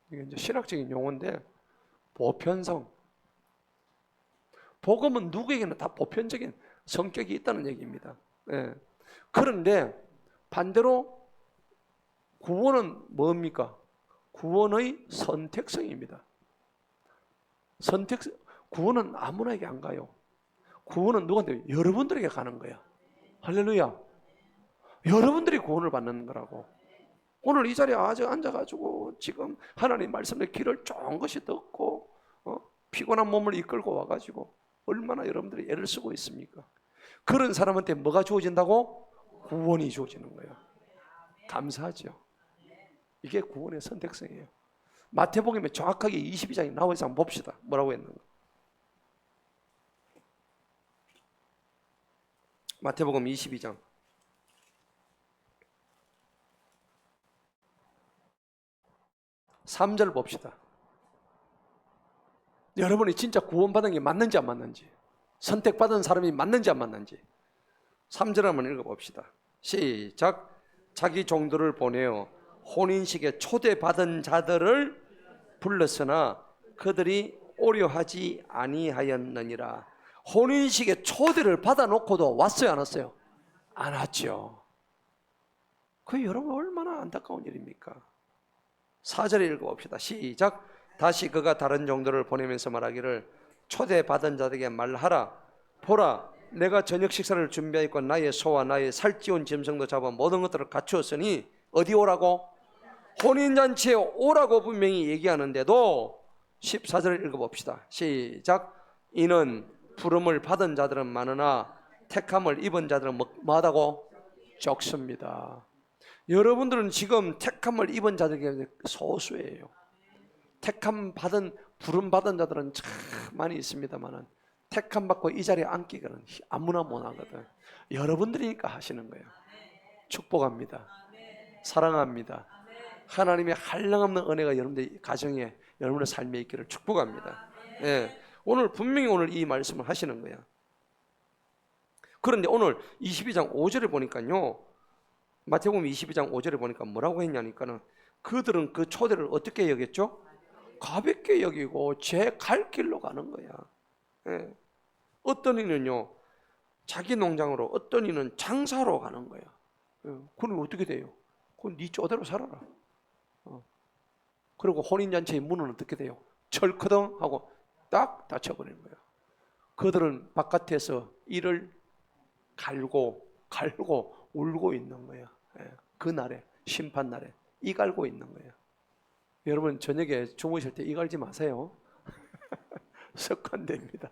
이게 이제 신학적인 용어인데, 보편성. 복음은 누구에게나 다 보편적인 성격이 있다는 얘기입니다. 예. 그런데 반대로 구원은 뭡니까? 구원의 선택성입니다. 구원은 아무나에게 안 가요. 구원은 누구한테? 여러분들에게 가는 거야. 할렐루야. 여러분들이 구원을 받는 거라고. 오늘 이 자리에 앉아가지고 지금 하나님 말씀의 길을 쫑긋이 듣고 피곤한 몸을 이끌고 와가지고 얼마나 여러분들이 애를 쓰고 있습니까? 그런 사람한테 뭐가 주어진다고? 구원이 주어지는 거예요. 감사하죠. 이게 구원의 선택성이에요. 마태복음에 정확하게 22장이 나와 있어서 한번 봅시다. 뭐라고 했는가? 마태복음 22장 3절 봅시다. 여러분이 진짜 구원받은 게 맞는지 안 맞는지, 선택받은 사람이 맞는지 안 맞는지. 3절 한번 읽어봅시다. 시작. 자기 종들을 보내어 혼인식에 초대받은 자들을 불렀으나 그들이 오려하지 아니하였느니라. 혼인식에 초대를 받아놓고도 왔어요, 안 왔어요? 안 왔죠. 그 여러분 얼마나 안타까운 일입니까? 4절에 읽어봅시다. 시작. 다시 그가 다른 종들을 보내면서 말하기를 초대받은 자들에게 말하라. 보라, 내가 저녁 식사를 준비하였고 나의 소와 나의 살찌운 짐승도 잡아 모든 것들을 갖추었으니 어디 오라고? 혼인잔치에 오라고 분명히 얘기하는데도 14절을 읽어봅시다. 시작. 이는 부름을 받은 자들은 많으나 택함을 입은 자들은 뭐하다고? 적습니다. 여러분들은 지금 택함을 입은 자들에게 소수예요. 택함 받은, 부름 받은 자들은 참 많이 있습니다만은 택함 받고 이 자리에 앉기는 아무나 못 하거든. 여러분들이니까 하시는 거예요. 축복합니다. 사랑합니다. 하나님의 한량없는 은혜가 여러분들 가정에, 여러분의 삶에 있기를 축복합니다. 예. 오늘 분명히 오늘 이 말씀을 하시는 거야. 그런데 오늘 22장 5절에 보니까요, 마태복음 22장 5절에 보니까 뭐라고 했냐니까는 그들은 그 초대를 어떻게 여겼죠? 가볍게 여기고 제 갈 길로 가는 거야. 예. 어떤 이는요 자기 농장으로, 어떤 이는 장사로 가는 거야. 예. 그럼 어떻게 돼요? 그건 네 쪼대로 살아라. 그리고 혼인잔치의 문은 어떻게 돼요? 철커덩 하고 딱 닫혀버리는 거야. 그들은 바깥에서 이를 갈고 울고 있는 거야. 예. 그날에, 심판날에 이 갈고 있는 거야. 여러분 저녁에 주무실 때 이 갈지 마세요. 습관됩니다.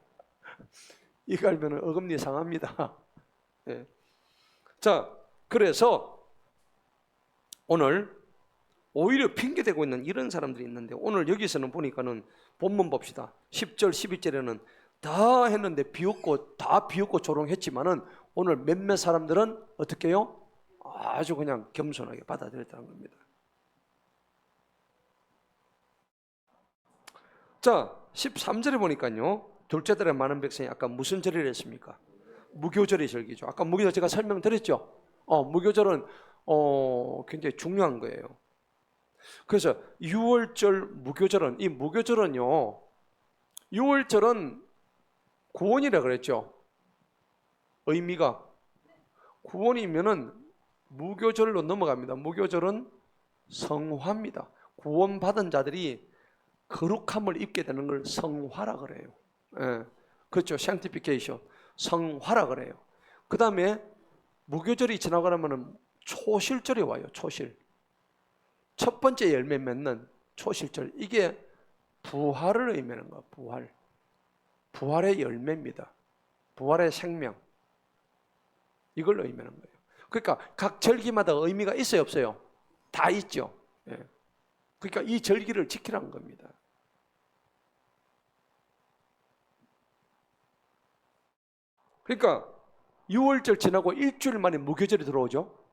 이 갈면 어금니 상합니다. 예. 자, 그래서 오늘 오히려 핑계대고 있는 이런 사람들이 있는데, 오늘 여기서는 보니까는 본문 봅시다. 10절 12절에는 다 했는데 다 비웃고 조롱했지만은 오늘 몇몇 사람들은 어떻게 해요? 아주 그냥 겸손하게 받아들였다는 겁니다. 자, 13절에 보니까요, 둘째 달에 많은 백성이 아까 무슨 절이라 했습니까? 무교절이 절기죠. 아까 무교절 제가 설명드렸죠. 무교절은 굉장히 중요한 거예요. 그래서 6월절 무교절은, 이 무교절은요, 6월절은 구원이라 그랬죠. 의미가 구원이면은 무교절로 넘어갑니다. 무교절은 성화입니다. 구원받은 자들이 거룩함을 입게 되는 걸 성화라 그래요. 예, 그렇죠. sanctification, 성화라 그래요. 그 다음에 무교절이 지나고 나면은 초실절이 와요. 초실. 첫 번째 열매 맺는 초실절. 이게 부활을 의미하는 거예요. 부활. 부활의 열매입니다. 부활의 생명. 이걸 의미하는 거예요. 그러니까 각 절기마다 의미가 있어요, 없어요? 다 있죠. 예. 그러니까 이 절기를 지키라는 겁니다. 그러니까 6월절 지나고 일주일 만에 무교절이 들어오죠.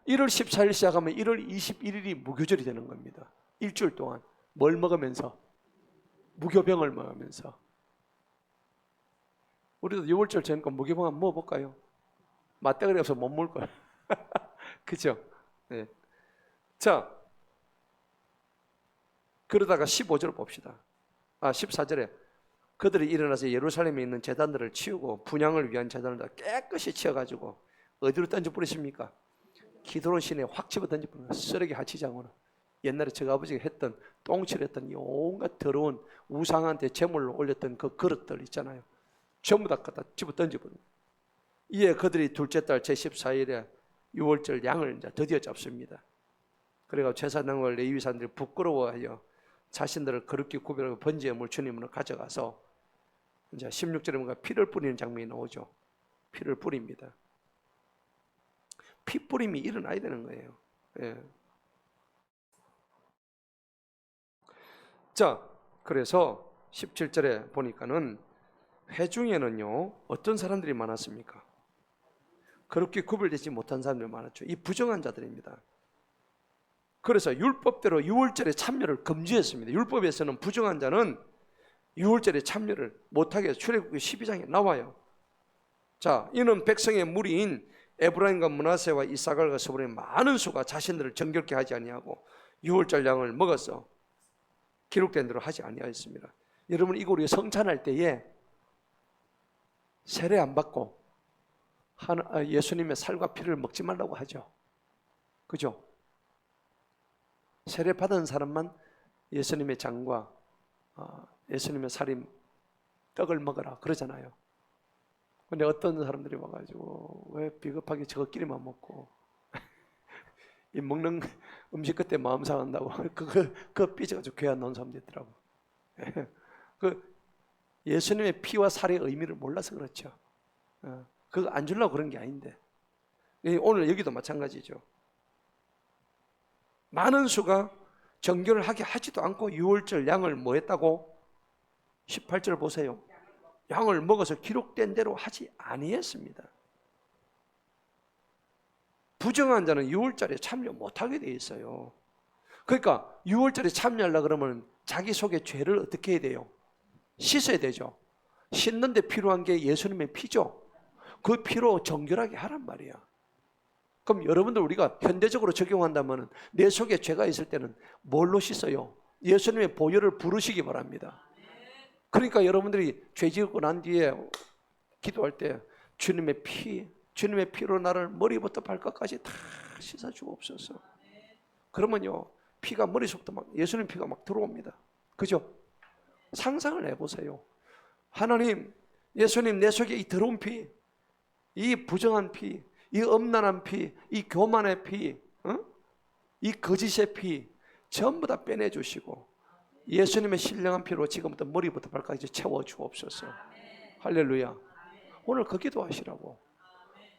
1월 14일 시작하면 1월 21일이 무교절이 되는 겁니다. 일주일 동안 뭘 먹으면서? 무교병을 먹으면서. 우리도 6월절 지나니까 무교병 한번 먹어볼까요? 맞대가리 없어 못 먹을 거야. 그죠? 네. 자, 그러다가 15절 봅시다. 14절에 그들이 일어나서 예루살렘에 있는 제단들을 치우고 분향을 위한 제단을 다 깨끗이 치워가지고 어디로 던져 버리십니까? 기드론 시내에 확 집어 던져 버립니다. 쓰레기 하치장으로. 옛날에 저가 아버지가 했던, 똥칠했던 온갖 더러운 우상한테 제물로 올렸던 그 그릇들 있잖아요. 전부 다 갖다 집어 던져 버립니다. 이에 그들이 둘째 달 제14일에 6월절 양을 이제 드디어 잡습니다. 그래가 제사장과 레위사람들이 부끄러워하여 자신들을 거룩히 구별하고 번제의 물주님으로 가져가서 이제 16절에 뭔가 피를 뿌리는 장면이 나오죠. 피를 뿌립니다. 피 뿌림이 일어나야 되는 거예요. 예. 자, 그래서 17절에 보니까는 회중에는요 어떤 사람들이 많았습니까? 그렇게 구별되지 못한 사람들이 많았죠. 이 부정한 자들입니다. 그래서 율법대로 6월절에 참여를 금지했습니다. 율법에서는 부정한 자는 유월절에 참여를 못하게 해서 출애굽기 12장에 나와요. 자, 이는 백성의 무리인 에브라임과 므낫세와 이사갈과 스불의 많은 수가 자신들을 정결케 하지 아니하고 유월절 양을 먹어서 기록된 대로 하지 아니하였습니다. 여러분, 이거 우리가 성찬할 때에 세례 안 받고 예수님의 살과 피를 먹지 말라고 하죠. 그죠? 세례 받은 사람만 예수님의 장과 예수님의 살인 떡을 먹어라 그러잖아요. 근데 어떤 사람들이 와가지고 왜 비겁하게 저것끼리만 먹고 이 먹는 음식 그때 마음 상한다고 그거 삐져가지고 교회 안 나온 사람도 있더라고. 그 예수님의 피와 살의 의미를 몰라서 그렇죠. 그거 안 주려고 그런 게 아닌데. 오늘 여기도 마찬가지죠. 많은 수가 정결을 하게 하지도 않고 유월절 양을 뭐 했다고? 18절 보세요. 양을 먹어서 기록된 대로 하지 아니했습니다. 부정한 자는 유월절에 참여 못하게 돼 있어요. 그러니까 유월절에 참여하려고 그러면 자기 속에 죄를 어떻게 해야 돼요? 씻어야 되죠. 씻는데 필요한 게 예수님의 피죠. 그 피로 정결하게 하란 말이야. 그럼 여러분들 우리가 현대적으로 적용한다면 내 속에 죄가 있을 때는 뭘로 씻어요? 예수님의 보혈을 부르시기 바랍니다. 그러니까 여러분들이 죄 지었고 난 뒤에 기도할 때 주님의 피로 나를 머리부터 발끝까지 다 씻어주옵소서. 그러면요, 피가 머리속부터 막 예수님 피가 막 들어옵니다. 그죠? 상상을 해보세요. 하나님, 예수님 내 속에 이 더러운 피, 이 부정한 피, 이 엄란한 피, 이 교만의 피, 이 거짓의 피 전부 다 빼내주시고 예수님의 신령한 피로 지금부터 머리부터 발까지 채워주옵소서. 할렐루야. 오늘 그 기도하시라고.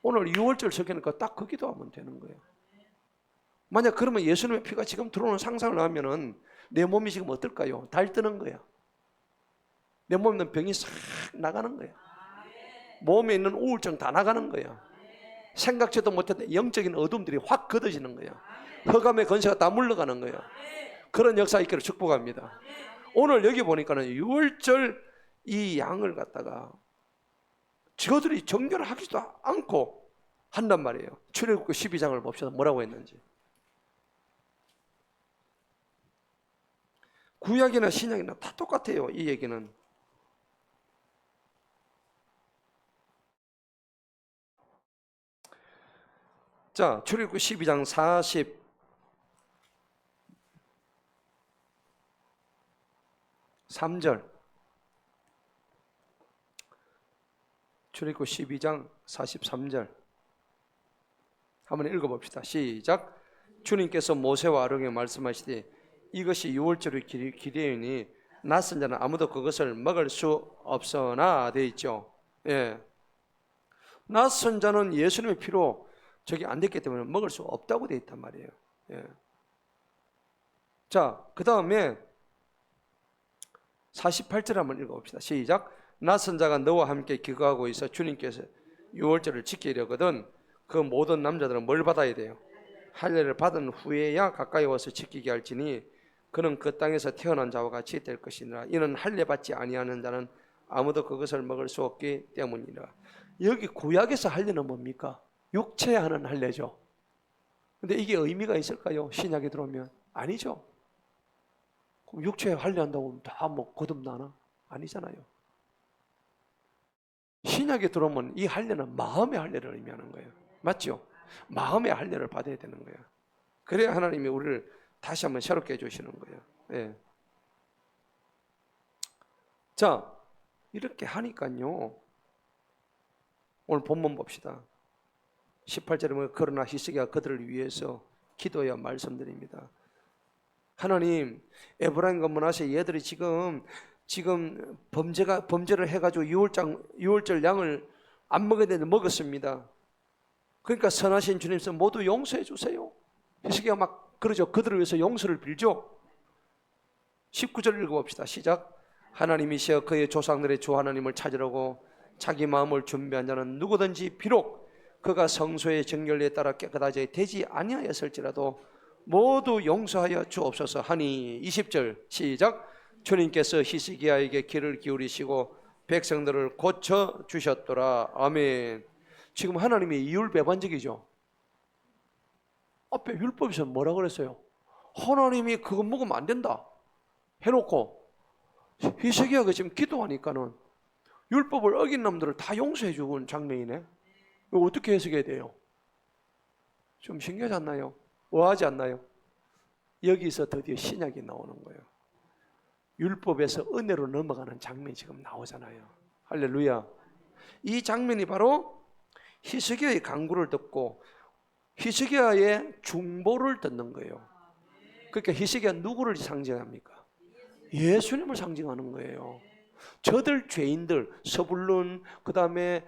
오늘 6월절 적으니까 딱 그 기도하면 되는 거예요. 만약 그러면 예수님의 피가 지금 들어오는 상상을 하면은 내 몸이 지금 어떨까요? 달뜨는 거야. 내 몸에 있는 병이 싹 나가는 거야. 몸에 있는 우울증 다 나가는 거야. 생각지도 못했던 영적인 어둠들이 확 걷어지는 거야. 흑암의 건세가 다 물러가는 거야. 그런 역사 있기를 축복합니다. 오늘 여기 보니까는 6월절 이 양을 갖다가 저들이 정결하기도 않고 한단 말이에요. 출애굽기 12장을 봅시다. 뭐라고 했는지. 구약이나 신약이나 다 똑같아요. 이 얘기는. 자, 출애굽기 12장 43절. 출애굽기 12장 43절. 한번 읽어봅시다. 시작. 주님께서 모세와 아론에게 말씀하시되 이것이 유월절의 기례이니 낯선 자는 아무도 그것을 먹을 수 없으나 되어 있죠. 예. 낯선 자는 예수님의 피로 저기 안 됐기 때문에 먹을 수 없다고 되어 있단 말이에요. 예. 자, 그 다음에 48절 한번 읽어봅시다. 시작. 낯선 자가 너와 함께 기거하고 있어 주님께서 유월절을 지키려거든 그 모든 남자들은 뭘 받아야 돼요? 할례를 받은 후에야 가까이 와서 지키게 할지니 그는 그 땅에서 태어난 자와 같이 될 것이니라. 이는 할례 받지 아니하는 자는 아무도 그것을 먹을 수 없기 때문이라. 여기 구약에서 할례는 뭡니까? 육체에 하는 할례죠. 근데 이게 의미가 있을까요? 신약에 들어오면 아니죠. 그럼 육체에 할례한다고 다 뭐 거듭나나? 아니잖아요. 신약에 들어오면 이 할례는 마음의 할례를 의미하는 거예요. 맞죠? 마음의 할례를 받아야 되는 거예요. 그래야 하나님이 우리를 다시 한번 새롭게 해주시는 거예요. 예. 자, 이렇게 하니까요. 오늘 본문 봅시다. 18절에 보면 그러나 히스기야가 그들을 위해서 기도하여 말씀드립니다. 하나님, 에브라임과 므낫세 얘들이 지금 범죄를 해가지고 유월절 양을 안 먹어야 되는데 먹었습니다. 그러니까 선하신 주님께서 모두 용서해 주세요. 히스기야가 막 그러죠. 그들을 위해서 용서를 빌죠. 19절 읽어봅시다. 시작. 하나님이시여 그의 조상들의 주 하나님을 찾으려고 자기 마음을 준비한 자는 누구든지 비록 그가 성소의 정결에 따라 깨끗하지 되지 아니하였을지라도 모두 용서하여 주옵소서 하니 20절 시작. 주님께서 히스기야에게 귀를 기울이시고 백성들을 고쳐 주셨더라. 아멘. 지금 하나님이 이율배반적이죠. 앞에 율법에서 뭐라 그랬어요? 하나님이 그거 먹으면 안 된다 해놓고 히스기야가 지금 기도하니까는 율법을 어긴 놈들을 다 용서해 주는 장면이네. 이거 어떻게 해석해야 돼요? 좀 신기하지 않나요? 우아하지 않나요? 여기서 드디어 신약이 나오는 거예요. 율법에서 은혜로 넘어가는 장면이 지금 나오잖아요. 할렐루야. 이 장면이 바로 히스기야의 간구를 듣고 히스기야의 중보를 듣는 거예요. 그러니까 히스기야 누구를 상징합니까? 예수님을 상징하는 거예요. 저들 죄인들, 서불른, 그 다음에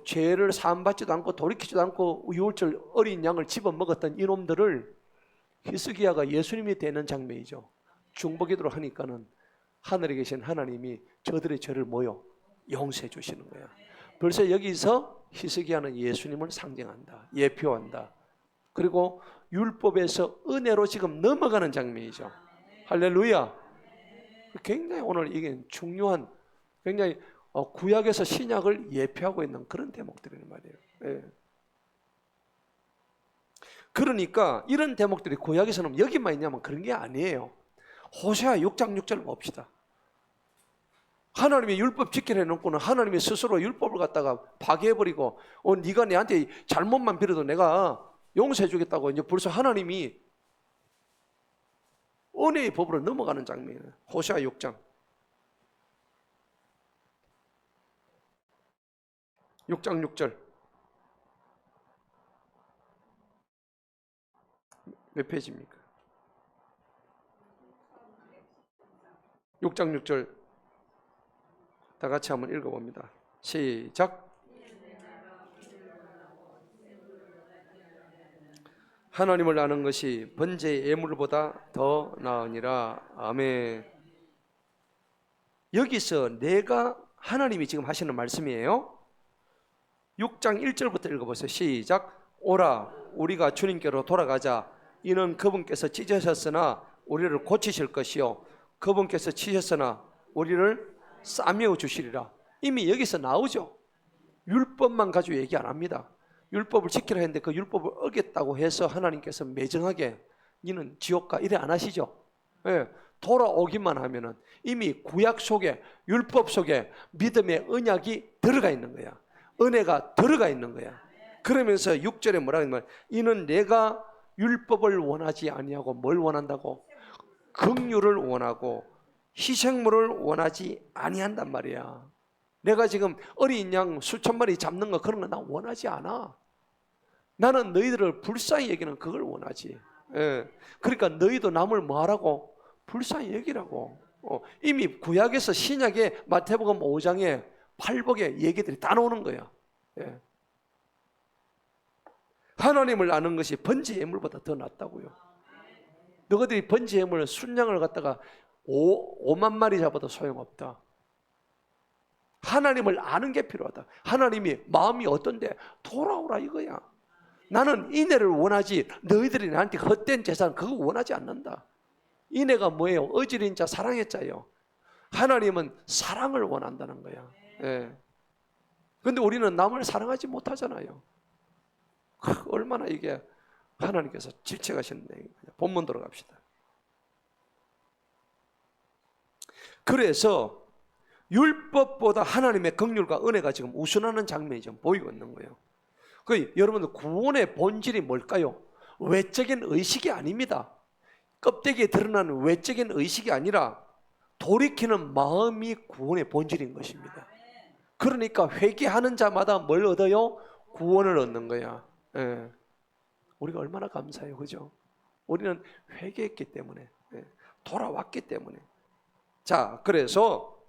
죄를 사함받지도 않고 돌이키지도 않고 유월절 어린 양을 집어먹었던 이놈들을 히스기야가 예수님이 되는 장면이죠. 중보기도를 하니까는 하늘에 계신 하나님이 저들의 죄를 뭐요? 용서해 주시는 거야. 벌써 여기서 히스기야는 예수님을 상징한다, 예표한다. 그리고 율법에서 은혜로 지금 넘어가는 장면이죠. 할렐루야. 굉장히 오늘 이게 중요한, 굉장히 구약에서 신약을 예표하고 있는 그런 대목들이란 말이에요. 예. 그러니까 이런 대목들이 구약에서는 여기만 있냐면 그런 게 아니에요. 호세아 6장 6절 봅시다. 하나님이 율법 지키려 해놓고는 하나님이 스스로 율법을 갖다가 파괴해버리고 네가 내한테 잘못만 빌어도 내가 용서해 주겠다고 이제 벌써 하나님이 은혜의 법으로 넘어가는 장면이에요. 호세아 6장 6절 몇 페이지입니까? 6장 6절 다 같이 한번 읽어봅니다. 시작. 하나님을 아는 것이 번제의 예물보다 더 나으니라. 아멘. 여기서 내가 하나님이 지금 하시는 말씀이에요. 6장 1절부터 읽어보세요. 시작. 오라 우리가 주님께로 돌아가자. 이는 그분께서 찢으셨으나 우리를 고치실 것이요 그분께서 치셨으나 우리를 싸매어 주시리라. 이미 여기서 나오죠. 율법만 가지고 얘기 안 합니다. 율법을 지키라 했는데 그 율법을 어겼다고 해서 하나님께서 매정하게 니는 지옥 가 이래 안 하시죠. 예, 돌아오기만 하면은 이미 구약 속에 율법 속에 믿음의 언약이 들어가 있는 거야. 은혜가 들어가 있는 거야. 그러면서 6절에 뭐라 하냐면 이는 내가 율법을 원하지 아니하고 뭘 원한다고? 긍휼을 원하고 희생물을 원하지 아니한단 말이야. 내가 지금 어린 양 수천 마리 잡는 거 그런 거 나 원하지 않아. 나는 너희들을 불쌍히 여기는 그걸 원하지. 예. 그러니까 너희도 남을 뭐하라고? 불쌍히 여기라고. 이미 구약에서 신약의 마태복음 5장에 팔복의 얘기들이 다 나오는 거야. 예. 하나님을 아는 것이 번제 예물보다 더 낫다고요. 너희들이 번제 예물 순양을 갖다가 5만 마리 잡아도 소용없다. 하나님을 아는 게 필요하다. 하나님이 마음이 어떤데 돌아오라 이거야. 나는 인애를 원하지 너희들이 나한테 헛된 재산 그거 원하지 않는다. 인애가 뭐예요? 어지린 자 사랑의 자예요. 하나님은 사랑을 원한다는 거야. 예. 근데 우리는 남을 사랑하지 못하잖아요. 얼마나 이게 하나님께서 질책하시는 내용입니다. 본문 들어갑시다. 그래서 율법보다 하나님의 긍휼과 은혜가 지금 우선하는 장면이 지금 보이고 있는 거예요. 여러분들 구원의 본질이 뭘까요? 외적인 의식이 아닙니다. 껍데기에 드러나는 외적인 의식이 아니라 돌이키는 마음이 구원의 본질인 것입니다. 그러니까 회개하는 자마다 뭘 얻어요? 구원을 얻는 거야. 예. 우리가 얼마나 감사해요, 그죠? 우리는 회개했기 때문에, 돌아왔기 때문에. 자, 그래서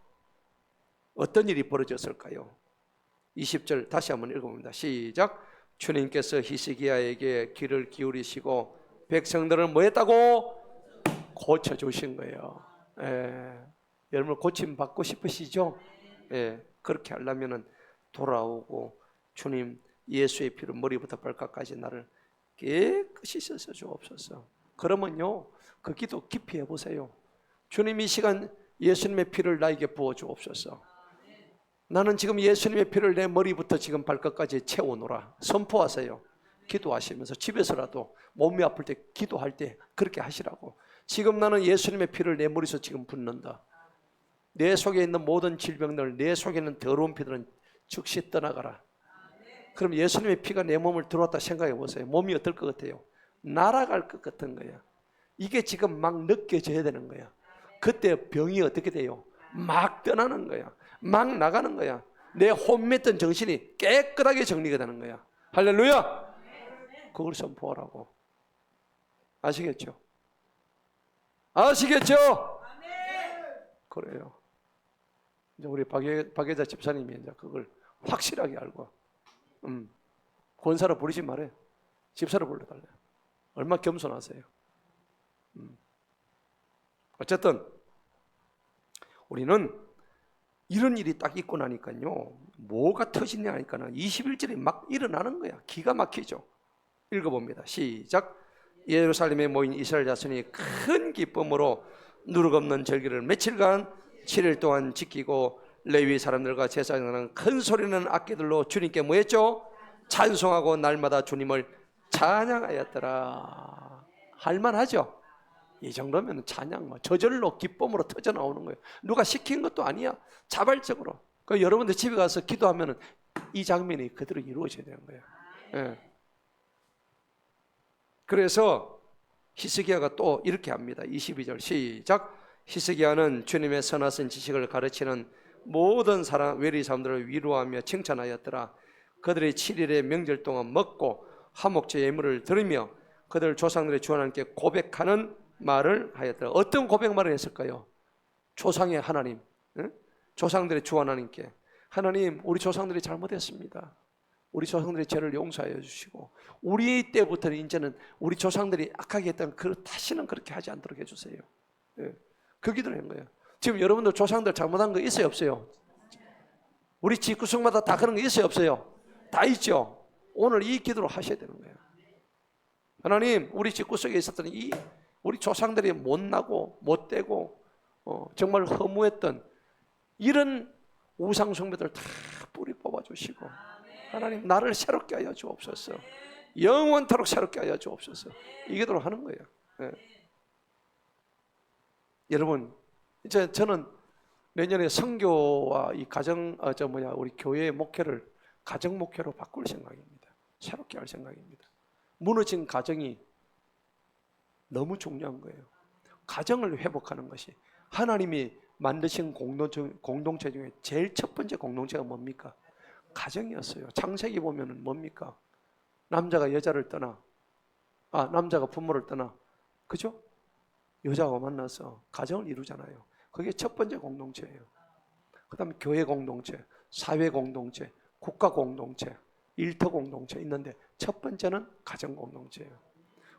어떤 일이 벌어졌을까요? 20절 다시 한번 읽어봅니다. 시작. 주님께서 히스기야에게 귀를 기울이시고 백성들을 뭐 했다고? 고쳐주신 거예요. 여러분 고침 받고 싶으시죠? 그렇게 하려면 돌아오고 주님 예수의 피로 머리부터 발끝까지 나를 깨끗이 씻어 주옵소서. 그러면요 그 기도 깊이 해보세요. 주님 이 시간 예수님의 피를 나에게 부어 주옵소서. 나는 지금 예수님의 피를 내 머리부터 지금 발끝까지 채워놓으라 선포하세요. 기도하시면서 집에서라도 몸이 아플 때 기도할 때 그렇게 하시라고. 지금 나는 예수님의 피를 내 머리에서 지금 붓는다. 내 속에 있는 모든 질병들, 내 속에 있는 더러운 피들은 즉시 떠나가라. 그럼 예수님의 피가 내 몸을 들어왔다 생각해 보세요. 몸이 어떨 것 같아요? 날아갈 것 같은 거야. 이게 지금 막 느껴져야 되는 거야. 그때 병이 어떻게 돼요? 막 떠나는 거야. 막 나가는 거야. 내 혼미했던 정신이 깨끗하게 정리가 되는 거야. 할렐루야! 그걸 선포하라고. 아시겠죠? 아시겠죠? 그래요. 이제 우리 박예자 집사님이 이제 그걸 확실하게 알고, 권사로 부르지 말아요. 집사로 불러달래요. 얼마나 겸손하세요. 어쨌든 우리는 이런 일이 딱 있고 나니까요, 뭐가 터지냐 하니까는 21절에 막 일어나는 거야. 기가 막히죠. 읽어봅니다. 시작. 예루살렘에 모인 이스라엘 자손이 큰 기쁨으로 누룩 없는 절기를 며칠간 7일 동안 지키고 레위 사람들과 제사장은 큰 소리는 악기들로 주님께 뭐 했죠? 찬송하고 날마다 주님을 찬양하였더라. 할만하죠? 이 정도면 찬양, 저절로 기쁨으로 터져 나오는 거예요. 누가 시킨 것도 아니야. 자발적으로. 그 여러분들 집에 가서 기도하면 이 장면이 그대로 이루어져야 되는 거예요. 예. 그래서 히스기야가 또 이렇게 합니다. 22절 시작. 히스기야는 주님의 선하신 지식을 가르치는 모든 외리 사람들을 위로하며 칭찬하였더라. 그들이 7일의 명절 동안 먹고 화목제 예물을 드리며 그들 조상들의 주 하나님께 고백하는 말을 하였더라. 어떤 고백 말을 했을까요? 조상의 하나님, 조상들의 주 하나님께, 하나님, 우리 조상들이 잘못했습니다. 우리 조상들의 죄를 용서하여 주시고 우리 때부터는 이제는 우리 조상들이 악하게 했던 다시는 그렇게 하지 않도록 해주세요. 그 기도를 한 거예요. 지금 여러분들 조상들 잘못한 거 있어요, 없어요? 우리 집구석마다 다 그런 거 있어요, 없어요? 다 있죠. 오늘 이 기도를 하셔야 되는 거예요. 하나님, 우리 집구석에 있었던 우리 조상들이 못나고 못되고 정말 허무했던 이런 우상 숭배들 다 뿌리 뽑아 주시고, 하나님 나를 새롭게 하여 주옵소서. 영원토록 새롭게 하여 주옵소서. 이 기도를 하는 거예요. 네. 여러분, 이제 저는 내년에 선교와 이 우리 교회의 목회를 가정 목회로 바꿀 생각입니다. 새롭게 할 생각입니다. 무너진 가정이 너무 중요한 거예요. 가정을 회복하는 것이 하나님이 만드신 공동체 중에 제일 첫 번째 공동체가 뭡니까? 가정이었어요. 창세기 보면은 뭡니까? 남자가 여자를 떠나, 남자가 부모를 떠나, 그죠? 여자가 만나서 가정을 이루잖아요. 그게 첫 번째 공동체예요. 그 다음에 교회 공동체, 사회 공동체, 국가 공동체, 일터 공동체 있는데 첫 번째는 가정 공동체예요.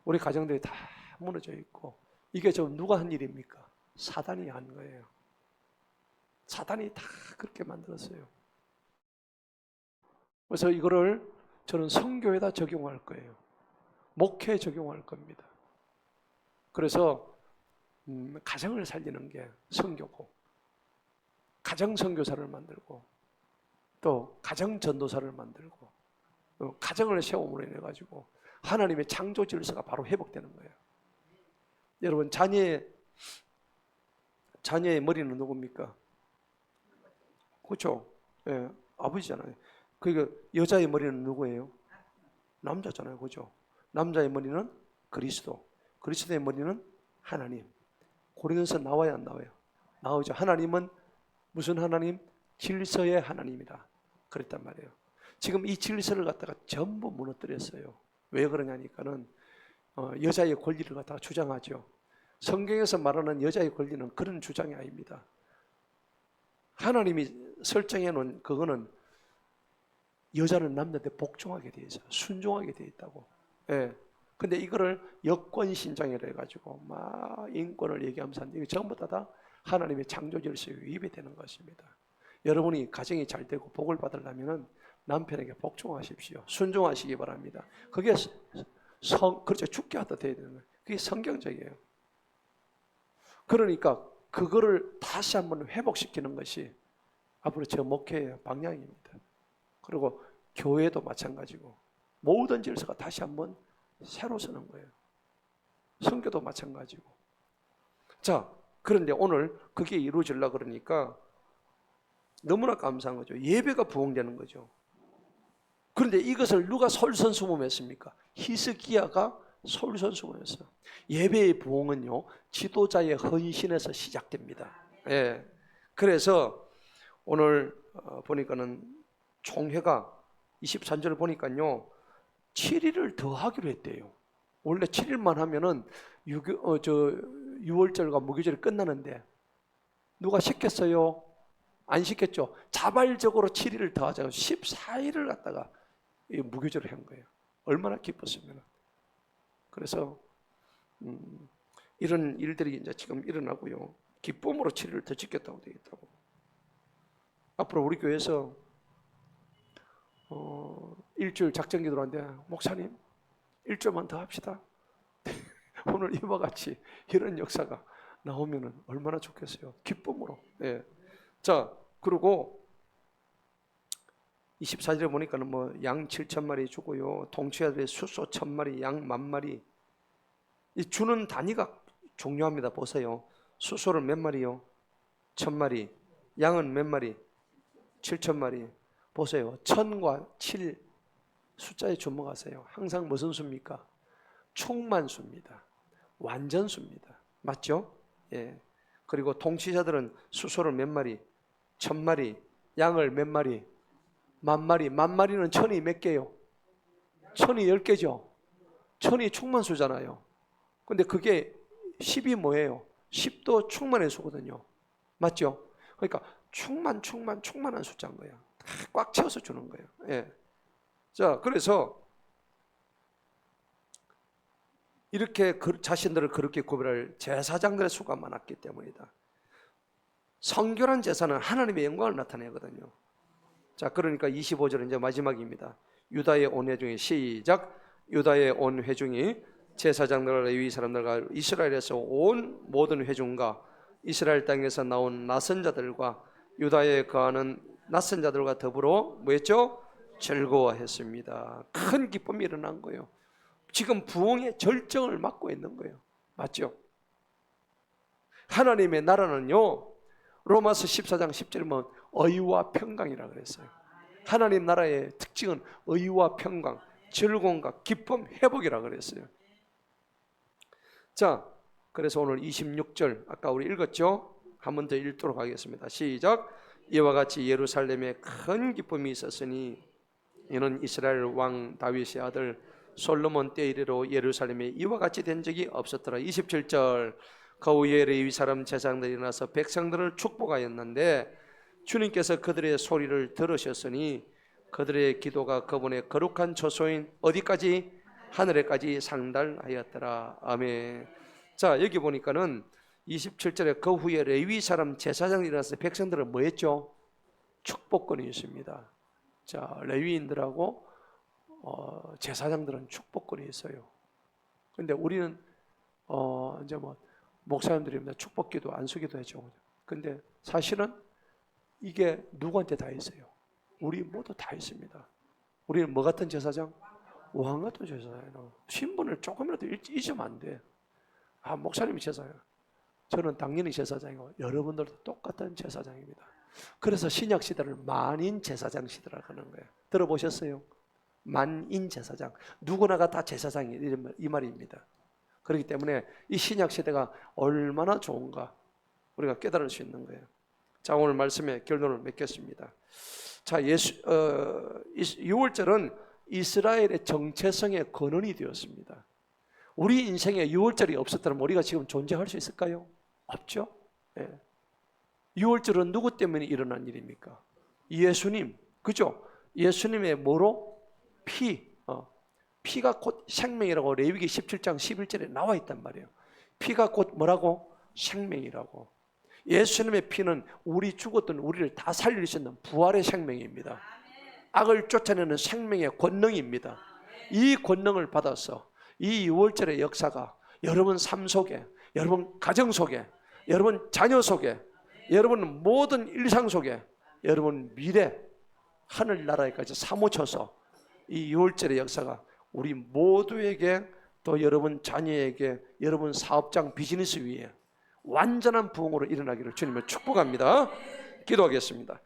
우리 가정들이 다 무너져 있고, 이게 누가 한 일입니까? 사단이 한 거예요. 사단이 다 그렇게 만들었어요. 그래서 이거를 저는 선교에다 적용할 거예요. 목회에 적용할 겁니다. 그래서 가정을 살리는 게 선교고, 가정 선교사를 만들고, 또 가정 전도사를 만들고, 또 가정을 세움으로 인해 가지고 하나님의 창조 질서가 바로 회복되는 거예요. 여러분, 자녀의 머리는 누굽니까? 그렇죠? 예, 아버지잖아요. 그러니까 여자의 머리는 누구예요? 남자잖아요. 그렇죠? 남자의 머리는 그리스도, 그리스도의 머리는 하나님. 고린도서 나와야 안 나와요? 나오죠. 하나님은 무슨 하나님? 질서의 하나님이다 그랬단 말이에요. 지금 이 질서를 갖다가 전부 무너뜨렸어요. 왜 그러냐니까는 여자의 권리를 갖다가 주장하죠. 성경에서 말하는 여자의 권리는 그런 주장이 아닙니다. 하나님이 설정해 놓은 그거는 여자는 남자한테 복종하게 돼 있어요. 순종하게 돼 있다고. 예. 근데 이거를 여권 신장이라 해가지고 막 인권을 얘기하면서 이게 전부 다 하나님의 창조 질서에 위배되는 되는 것입니다. 여러분이 가정이 잘 되고 복을 받으려면은 남편에게 복종하십시오. 순종하시기 바랍니다. 그게 그렇죠. 죽게 하다 돼야 되는 거예요. 그게 성경적이에요. 그러니까 그거를 다시 한번 회복시키는 것이 앞으로 제 목회의 방향입니다. 그리고 교회도 마찬가지고 모든 질서가 다시 한번 새로 서는 거예요. 선교도 마찬가지고. 자, 그런데 오늘 그게 이루어지려고 그러니까 너무나 감사한 거죠. 예배가 부흥되는 거죠. 그런데 이것을 누가 솔선수범했습니까? 히스기야가 솔선수범했어요. 예배의 부흥은요, 지도자의 헌신에서 시작됩니다. 예. 그래서 오늘 보니까는 총회가 23절을 보니까요 7일을 더 하기로 했대요. 원래 7일만 하면은 6월절과 무교절이 끝나는데 누가 시켰어요? 안 시켰죠. 자발적으로 7일을 더 하자고 14일을 갖다가 무교절을 한 거예요. 얼마나 기뻤으면. 그래서 이런 일들이 이제 지금 일어나고요. 기쁨으로 7일을 더 지켰다고 되겠다고. 앞으로 우리 교회에서 일주일 작전 기도를 하는데 목사님 일주일만 더 합시다. 오늘 이와 같이 이런 역사가 나오면은 얼마나 좋겠어요. 기쁨으로. 예. 자, 그리고 24절에 보니까는 뭐 양 7,000마리 주고요, 통치자들의 수소 1,000마리, 양 10,000마리. 이 주는 단위가 중요합니다. 보세요. 수소를 몇 마리요? 1,000마리. 양은 몇 마리? 7,000마리. 보세요. 1000과 7 숫자에 주목하세요. 항상 무슨 수입니까? 충만수입니다. 완전수입니다. 맞죠? 예. 그리고 통치자들은 수소를 몇 마리? 1,000마리. 양을 몇 마리? 10,000마리. 10,000마리는 1,000이 몇 개요? 1,000이 10개죠. 1,000이 충만수잖아요. 근데 그게 10이 뭐예요? 10도 충만의 수거든요. 맞죠? 그러니까 충만한 숫자인 거예요. 꽉 채워서 주는 거예요. 예. 자, 그래서 이렇게 자신들을 그렇게 구별할 제사장들의 수가 많았기 때문이다. 성결한 제사는 하나님의 영광을 나타내거든요. 자, 그러니까 25절은 이제 마지막입니다. 유다의 온 회중이 시작. 유다의 온 회중이 제사장들과 레위 사람들과 이스라엘에서 온 모든 회중과 이스라엘 땅에서 나온 낯선 자들과 유다에 거하는 낯선 자들과 더불어 뭐였죠? 즐거워했습니다. 큰 기쁨이 일어난 거예요. 지금 부흥의 절정을 맞고 있는 거예요. 맞죠? 하나님의 나라는요, 로마서 14장 10절에 보면 의와 평강이라 그랬어요. 하나님 나라의 특징은 의와 평강, 즐거움과 기쁨, 회복이라 그랬어요. 자, 그래서 오늘 26절 아까 우리 읽었죠? 한 번 더 읽도록 하겠습니다. 시작. 이와 같이 예루살렘에 큰 기쁨이 있었으니 이는 이스라엘 왕 다윗의 아들 솔로몬 때 이래로 예루살렘에 이와 같이 된 적이 없었더라. 27절. 그 후에 레위 사람 제사장들이 나서 백성들을 축복하였는데 주님께서 그들의 소리를 들으셨으니 그들의 기도가 그분의 거룩한 처소인 어디까지? 하늘에까지 상달하였더라. 아멘. 자, 여기 보니까는 27절에 그 후에 레위 사람 제사장들이 나서 백성들은 뭐 했죠? 축복권이 있습니다. 자, 레위인들하고 제사장들은 축복권이 있어요. 근데 우리는 이제 뭐 목사님들입니다. 축복기도 안수기도 해죠. 근데 사실은 이게 누구한테 다 있어요? 우리 모두 다 있습니다. 우리는 뭐 같은 제사장? 왕 같은 제사장이에요. 신분을 조금이라도 잊으면 안 돼. 아, 목사님이 제사장. 저는 당연히 제사장이고 여러분들도 똑같은 제사장입니다. 그래서 신약 시대를 만인 제사장 시대라고 하는 거예요. 들어보셨어요? 만인 제사장. 누구나가 다 제사장이 이 말입니다. 그렇기 때문에 이 신약 시대가 얼마나 좋은가 우리가 깨달을 수 있는 거예요. 자, 오늘 말씀의 결론을 맺겠습니다. 자, 6월절은 이스라엘의 정체성의 근원이 되었습니다. 우리 인생에 6월절이 없었다면 우리가 지금 존재할 수 있을까요? 없죠. 예. 6월절은 누구 때문에 일어난 일입니까? 예수님, 그죠? 예수님의 뭐로? 피가 곧 생명이라고 레위기 17장 11절에 나와 있단 말이에요. 피가 곧 뭐라고? 생명이라고. 예수님의 피는 우리 죽었던 우리를 다 살릴 수 있는 부활의 생명입니다. 악을 쫓아내는 생명의 권능입니다. 이 권능을 받아서 이 6월절의 역사가 여러분 삶 속에, 여러분 가정 속에, 여러분 자녀 속에, 여러분 모든 일상 속에, 여러분 미래 하늘나라에까지 사무쳐서 이 6월절의 역사가 우리 모두에게, 또 여러분 자녀에게, 여러분 사업장 비즈니스 위에 완전한 부흥으로 일어나기를 주님을 축복합니다. 기도하겠습니다.